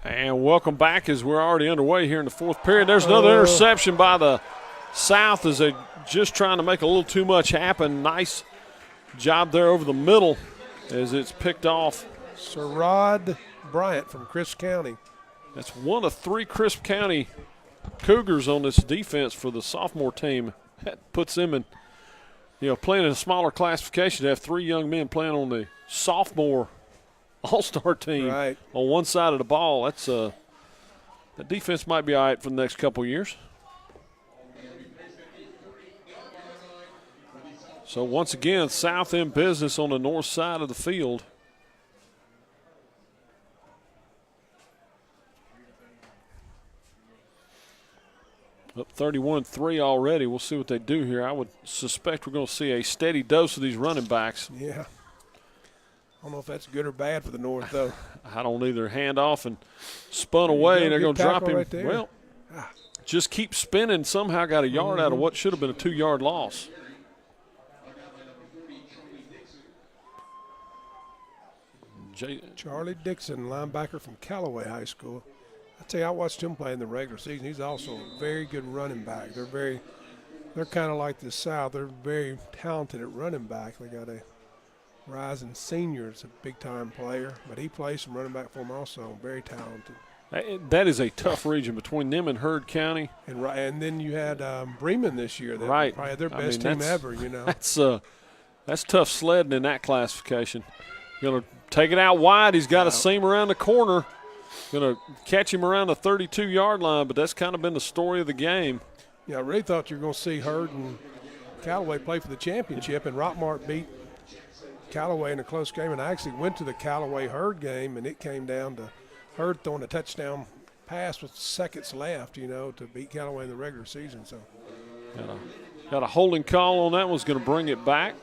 And welcome back as we're already underway here in the fourth period. There's another interception by the South as they just trying to make a little too much happen. Nice job there over the middle as it's picked off. Sir Rod Bryant from Crisp County. That's one of 3 Crisp County Cougars on this defense for the sophomore team. That puts them in, playing in a smaller classification to have 3 young men playing on the sophomore all-star team on one side of the ball. That's that defense might be all right for the next couple years. So once again, South in business on the north side of the field. Up 31-3 already. We'll see what they do here. I would suspect we're going to see a steady dose of these running backs. Yeah. I don't know if that's good or bad for the North, though. I don't either. Hand off and spun away, and they're going to drop him. Right well, just keep spinning. Somehow got a yard out of what should have been a 2-yard loss. Charlie Dixon, linebacker from Callaway High School. I tell you, I watched him play in the regular season. He's also a very good running back. They're kind of like the South. They're very talented at running back. They got a rising senior. It's a big-time player, but he plays some running back for them also. Very talented. That is a tough region between them and Heard County. And then you had Bremen this year. That probably had their best team ever, That's tough sledding in that classification. Going to take it out wide. He's got a seam around the corner. Going to catch him around the 32-yard line, but that's kind of been the story of the game. Yeah, I really thought you were going to see Heard and Callaway play for the championship, and Rockmart beat Callaway in a close game, and I actually went to the Callaway-Heard game, and it came down to Heard throwing a touchdown pass with seconds left, to beat Callaway in the regular season. So, got a holding call on that one's going to bring it back.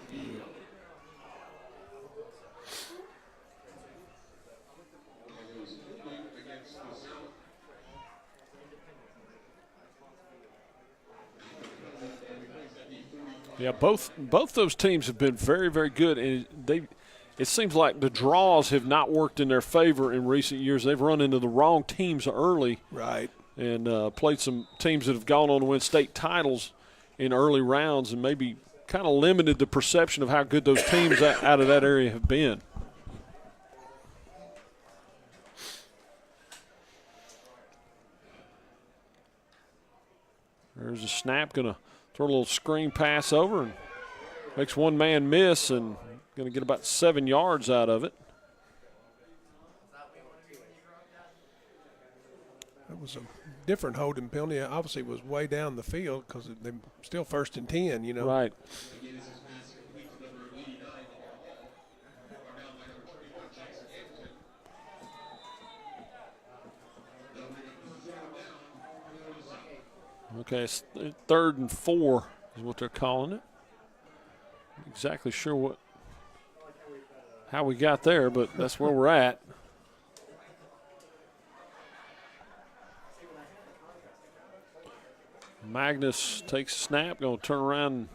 Yeah, both those teams have been very, very good, and it seems like the draws have not worked in their favor in recent years. They've run into the wrong teams early, and played some teams that have gone on to win state titles in early rounds, and maybe kind of limited the perception of how good those teams out of that area have been. There's a snap, going to throw a little screen pass over and makes one man miss and going to get about 7 yards out of it. That was a different holding penalty. Obviously, it was way down the field because they're still 1st and 10, you know. Right. Okay, it's 3rd and 4 is what they're calling it. Not exactly sure how we got there, but that's where we're at. Magnus takes a snap, going to turn around and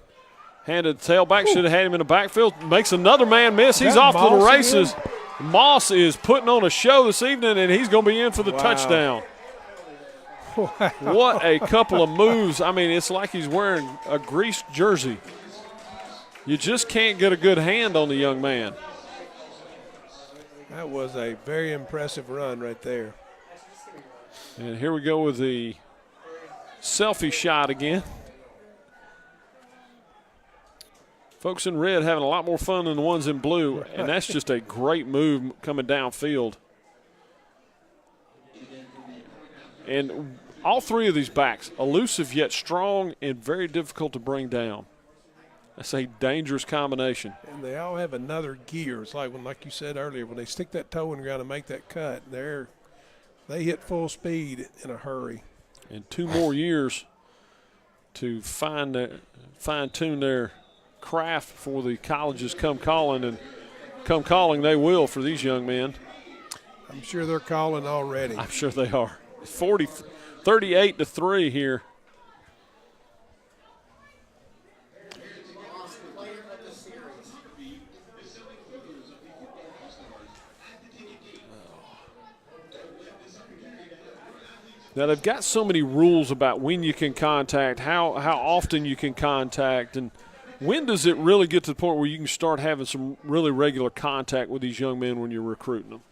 hand it to the tailback. Should have had him in the backfield. Makes another man miss. He's off to the races. Again? Moss is putting on a show this evening, and he's going to be in for the touchdown. Wow. What a couple of moves. I mean, it's like he's wearing a greased jersey. You just can't get a good hand on the young man. That was a very impressive run right there. And here we go with the selfie shot again. Folks in red having a lot more fun than the ones in blue, and that's just a great move coming downfield. And all three of these backs, elusive yet strong and very difficult to bring down. That's a dangerous combination. And they all have another gear. It's like you said earlier, when they stick that toe in the ground and make that cut, they hit full speed in a hurry. And 2 more years to fine-tune their craft before the colleges come calling, and come calling they will for these young men. I'm sure they're calling already. I'm sure they are. 38-3 here. Now, they've got so many rules about when you can contact, how often you can contact, and when does it really get to the point where you can start having some really regular contact with these young men when you're recruiting them?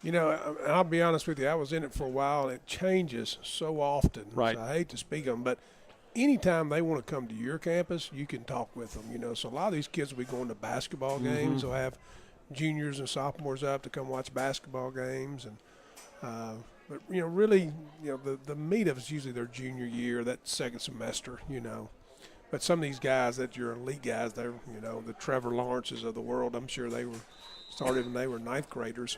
You know, I'll be honest with you, I was in it for a while, and it changes so often. Right. So I hate to speak on them, but anytime they want to come to your campus, you can talk with them, you know. So a lot of these kids will be going to basketball games. They'll have juniors and sophomores up to come watch basketball games. But, you know, really, you know, the meet of it's usually their junior year, that second semester, you know. But some of these guys that you're elite guys, they're, you know, the Trevor Lawrences of the world, I'm sure they were started when they were 9th graders.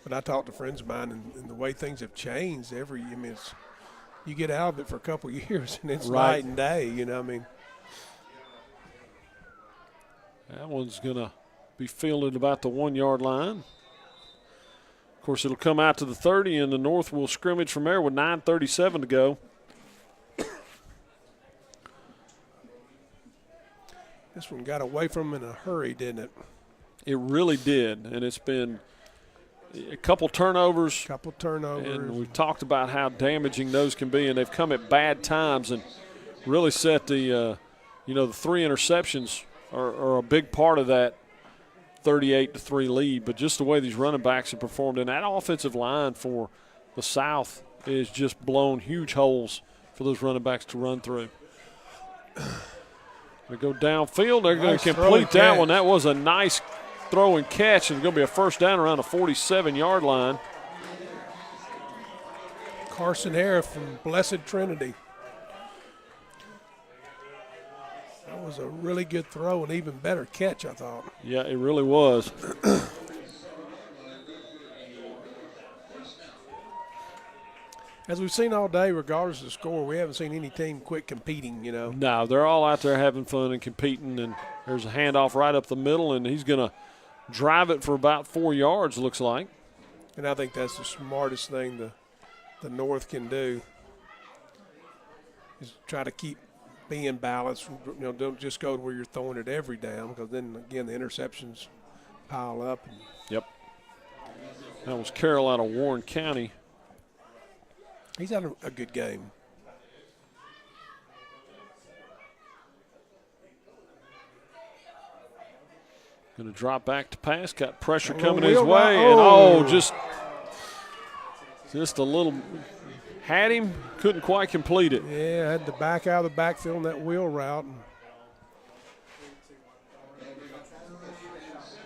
But I talked to friends of mine, and the way things have changed, you get out of it for a couple of years, and it's night and day, you know what I mean? That one's going to be fielded about the 1-yard line. Of course, it'll come out to the 30, and the North will scrimmage from there with 9:37 to go. This one got away from them in a hurry, didn't it? It really did, and it's been a couple turnovers. And we've talked about how damaging those can be, and they've come at bad times and really set the 3 interceptions are a big part of that 38-3 lead. But just the way these running backs have performed, and that offensive line for the South is just blown huge holes for those running backs to run through. They go downfield. They're going to complete that one. That was a nice throw and catch, and it's going to be a first down around the 47-yard line. Carson Harris from Blessed Trinity. That was a really good throw and even better catch, I thought. Yeah, it really was. As we've seen all day, regardless of the score, we haven't seen any team quit competing, you know. No, they're all out there having fun and competing, and there's a handoff right up the middle, and he's going to drive it for about 4 yards, looks like. And I think that's the smartest thing the North can do is try to keep being balanced. You know, don't just go to where you're throwing it every down, because then, again, the interceptions pile up. Yep. That was Carroll out of Warren County. He's had a good game. Going to drop back to pass. Got pressure coming his way. And, just a little – had him, couldn't quite complete it. Yeah, had to back out of the backfield in that wheel route.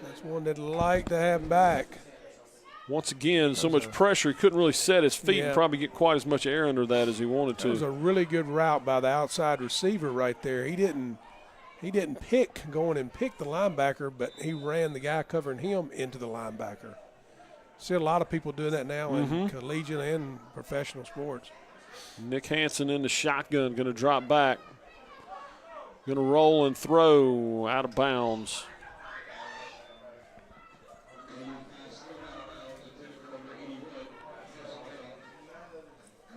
That's one they'd like to have back. Once again, so much pressure, he couldn't really set his feet and probably get quite as much air under that as he wanted to. It was a really good route by the outside receiver right there. He didn't go in and pick the linebacker, but he ran the guy covering him into the linebacker. See a lot of people doing that now in collegiate and professional sports. Nick Hansen in the shotgun, going to drop back. Going to roll and throw out of bounds.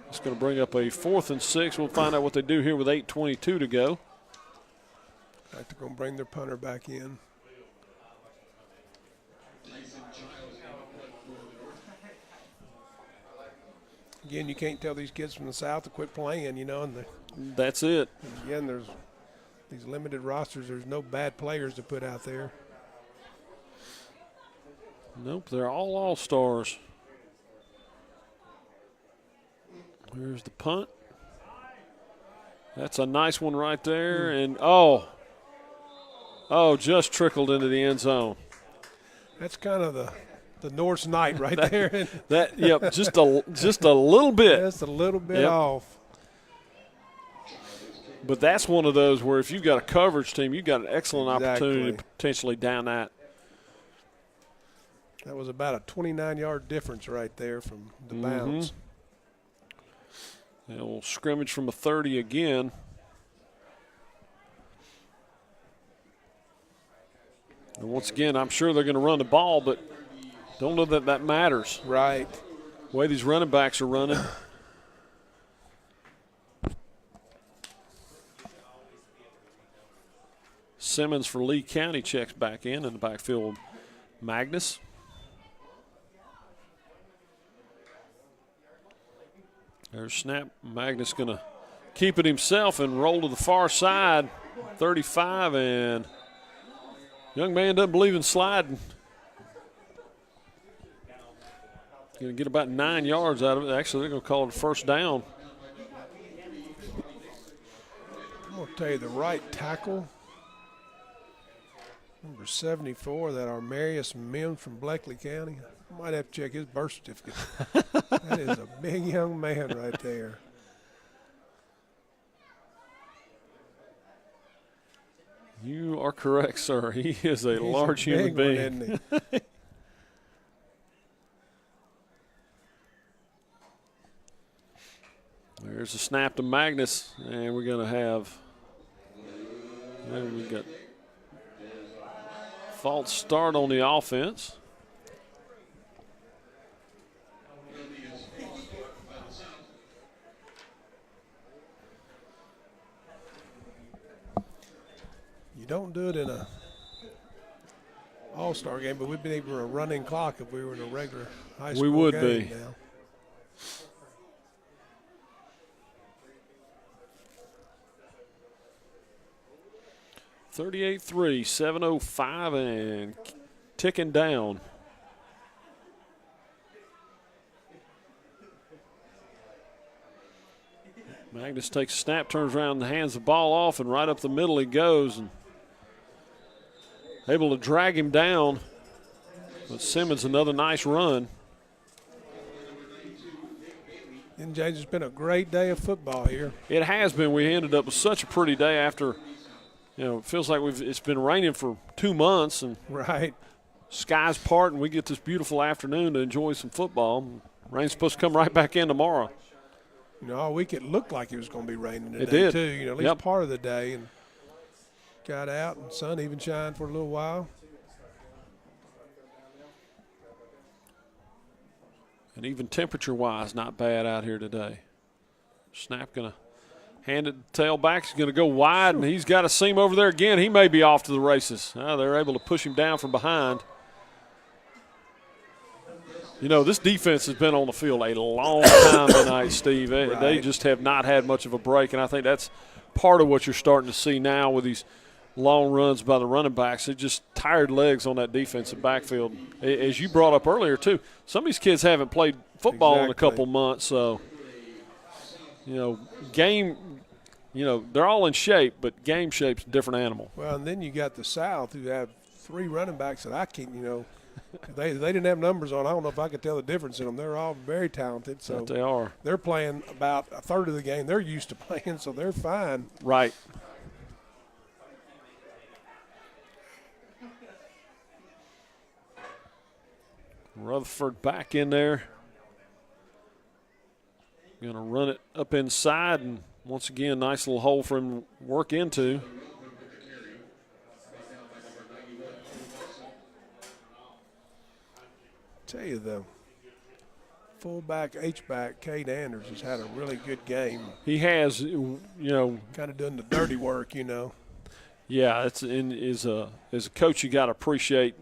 It's going to bring up a 4th and 6. We'll find out what they do here with 8:22 to go. They're going to bring their punter back in. Again, you can't tell these kids from the South to quit playing, you know. And that's it. Again, there's these limited rosters. There's no bad players to put out there. Nope, they're all all-stars. Here's the punt. That's a nice one right there. And, just trickled into the end zone. That's kind of the Norse Knight right there. Just a little bit. Just a little bit off. But that's one of those where if you've got a coverage team, you've got an excellent opportunity to potentially down that. That was about a 29-yard difference right there from the bounce. A little scrimmage from a 30 again. And once again, I'm sure they're going to run the ball, but don't know that matters. Right. The way these running backs are running. Simmons for Lee County checks back in the backfield. Magnus. There's snap. Magnus going to keep it himself and roll to the far side. 35, and young man doesn't believe in sliding. Going to get about 9 yards out of it. Actually, they're going to call it a first down. I'm going to tell you, the right tackle, number 74, that Armarius Mims from Bleckley County. I might have to check his birth certificate. That is a big young man right there. You are correct, sir. He is a large human being. One, isn't he? There's a snap to Magnus, and we're going to have we got false start on the offense. You don't do it in a all-star game, but we'd be able to run a running clock if we were in a regular high school game. We would be. Now. $38-3, 7:05, and ticking down. Magnus takes a snap, turns around, and hands the ball off, and right up the middle he goes, and able to drag him down. But Simmons, another nice run. And James, it's been a great day of football here. It has been. We ended up with such a pretty day after, it feels like it's been raining for 2 months, and right, skies part, and we get this beautiful afternoon to enjoy some football. Rain's supposed to come right back in tomorrow. All week it looked like it was going to be raining today, it did. Too. At least part of the day, and got out, and sun even shined for a little while. And even temperature-wise, not bad out here today. Snap going to hand it to tailback. He's going to go wide, and he's got a seam over there again. He may be off to the races. They're able to push him down from behind. This defense has been on the field a long time tonight, Steve. Right. They just have not had much of a break, and I think that's part of what you're starting to see now with these long runs by the running backs. They're just tired legs on that defensive backfield. As you brought up earlier, too, some of these kids haven't played football in a couple months, so, they're all in shape, but game shape's a different animal. Well, and then you got the South who have 3 running backs that I can't, They didn't have numbers on. I don't know if I could tell the difference in them. They're all very talented. So they are. They're playing about a third of the game they're used to playing, so they're fine. Right. Rutherford back in there. Going to run it up inside, and once again, nice little hole for him to work into. Tell you, the fullback, H-back, Cade Anders has had a really good game. He has, kind of doing the dirty work, Yeah, as a coach, you got to appreciate,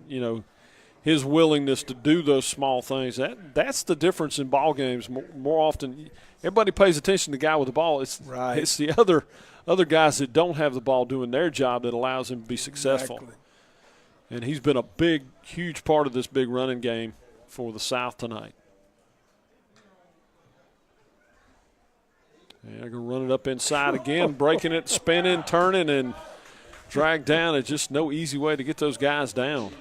his willingness to do those small things. That's the difference in ball games. More often, everybody pays attention to the guy with the ball. It's the other guys that don't have the ball doing their job that allows him to be successful. Exactly. And he's been a huge part of this big running game for the South tonight. And they're going to run it up inside again, breaking it, spinning, turning, and drag down. It's just no easy way to get those guys down.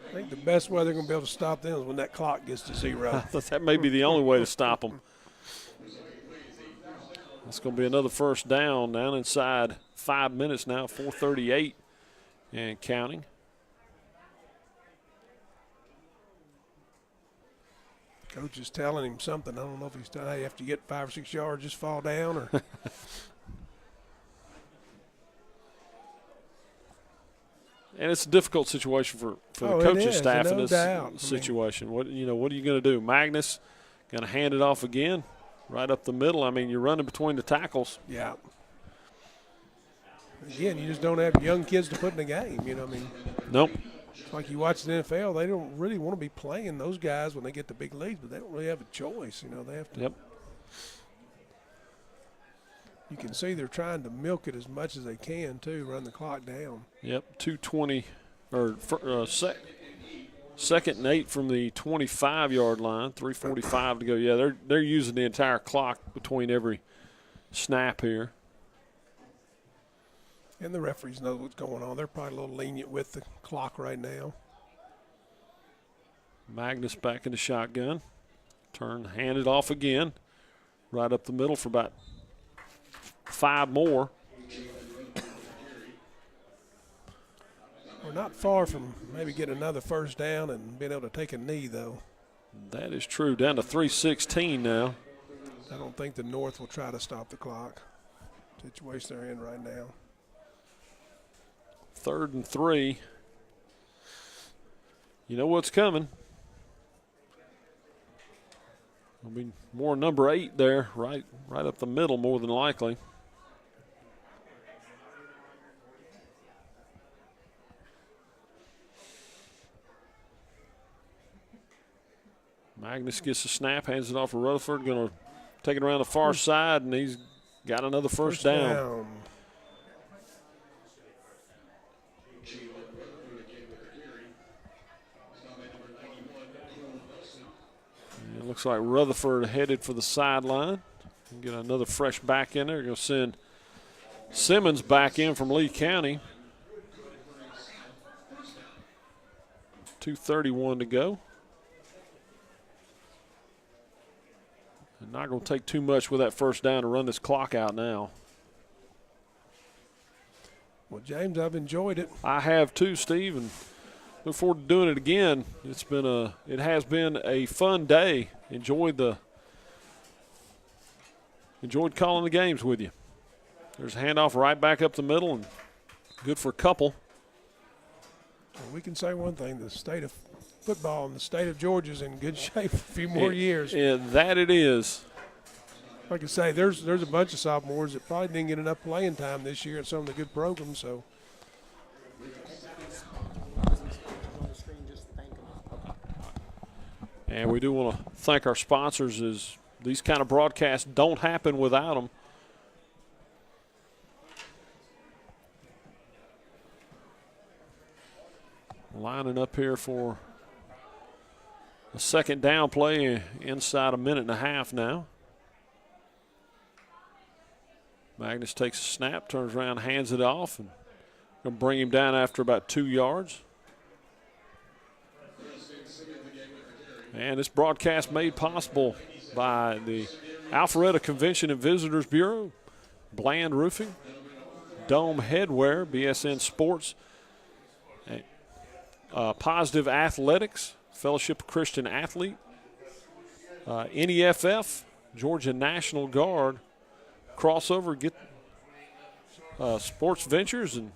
I think the best way they're going to be able to stop them is when that clock gets to 0. That may be the only way to stop them. It's going to be another first down inside 5 minutes now, 4:38 and counting. Coach is telling him something. I don't know if he's telling, hey, after you get 5 or 6 yards, just fall down. Or And it's a difficult situation for the coaching staff in this situation. What are you going to do? Magnus going to hand it off again, right up the middle. I mean, you're running between the tackles. Yeah. Again, you just don't have young kids to put in the game. Nope. It's like you watch the NFL, they don't really want to be playing those guys when they get the big leads, but they don't really have a choice. They have to. Yep. You can see they're trying to milk it as much as they can, too, run the clock down. Yep, 2:20 or second and 8 from the 25-yard line, 3:45 to go. Yeah, they're using the entire clock between every snap here. And the referees know what's going on. They're probably a little lenient with the clock right now. Magnus back in the shotgun. Hand it off again. Right up the middle for about 5 more. We're not far from maybe getting another first down and being able to take a knee, though. That is true. Down to 3:16 now. I don't think the North will try to stop the clock. Situation they're in right now. 3rd and 3. You know what's coming. It'll be more number 8 there, right up the middle more than likely. Magnus gets the snap, hands it off to Rutherford, going to take it around the far side, and he's got another first down. It looks like Rutherford headed for the sideline. Get another fresh back in there. Going to send Simmons back in from Lee County. 2:31 to go. And not going to take too much with that first down to run this clock out now. Well, James, I've enjoyed it. I have too, Steve, and look forward to doing it again. It has been a fun day. Enjoyed calling the games with you. There's a handoff right back up the middle, and good for a couple. Well, we can say one thing: the state of football in the state of Georgia is in good shape for a few more years. Yeah, that it is. Like I say, there's a bunch of sophomores that probably didn't get enough playing time this year in some of the good programs. So. And we do want to thank our sponsors, as these kind of broadcasts don't happen without them. Lining up here for a second down play inside a minute and a half now. Magnus takes a snap, turns around, hands it off, and Going to bring him down after about 2 yards. And this broadcast made possible by the Alpharetta Convention and Visitors Bureau, Bland Roofing, Dome Headwear, BSN Sports, Positive Athletics, Fellowship of Christian Athlete, NEFF, Georgia National Guard, Crossover, get Sports Ventures, and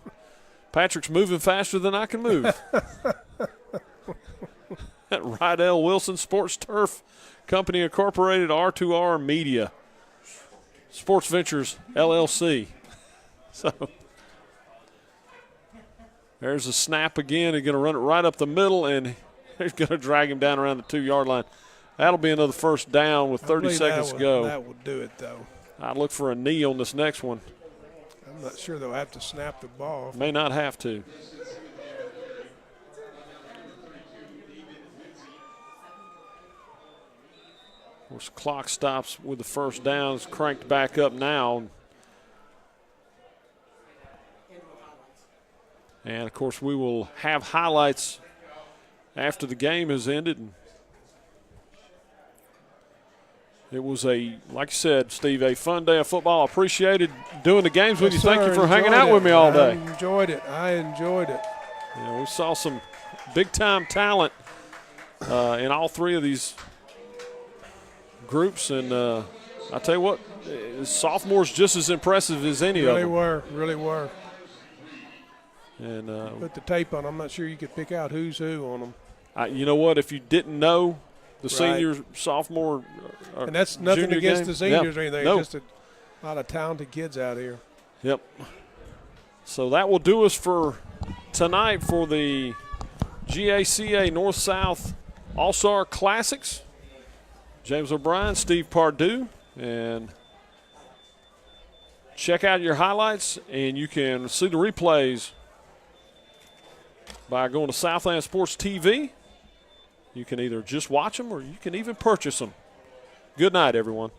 Patrick's moving faster than I can move. Rydell Wilson Sports Turf Company Incorporated, R2R Media, Sports Ventures LLC. So there's a snap again. They're going to run it right up the middle, and they're going to drag him down around the 2-yard line. That'll be another first down with 30 seconds to go. That will do it, though. I'd look for a knee on this next one. I'm not sure they'll have to snap the ball. May not have to. Of course, clock stops with the first down. It's cranked back up now. And, of course, we will have highlights after the game has ended. It was like you said, Steve, a fun day of football. Appreciated doing the games with you. Thank you for hanging out with me all day. I enjoyed it. Yeah, we saw some big-time talent in all three of these groups. And I tell you what, sophomores just as impressive as any of them. Really were. And put the tape on. I'm not sure you could pick out who's who on them. You know what? If you didn't know the senior, sophomore, and that's nothing against the seniors or anything. No. It's just a lot of talented kids out here. Yep. So that will do us for tonight for the GACA North-South All-Star Classics. James O'Brien, Steve Pardue, and check out your highlights, and you can see the replays by going to Southland Sports TV. You can either just watch them or you can even purchase them. Good night, everyone.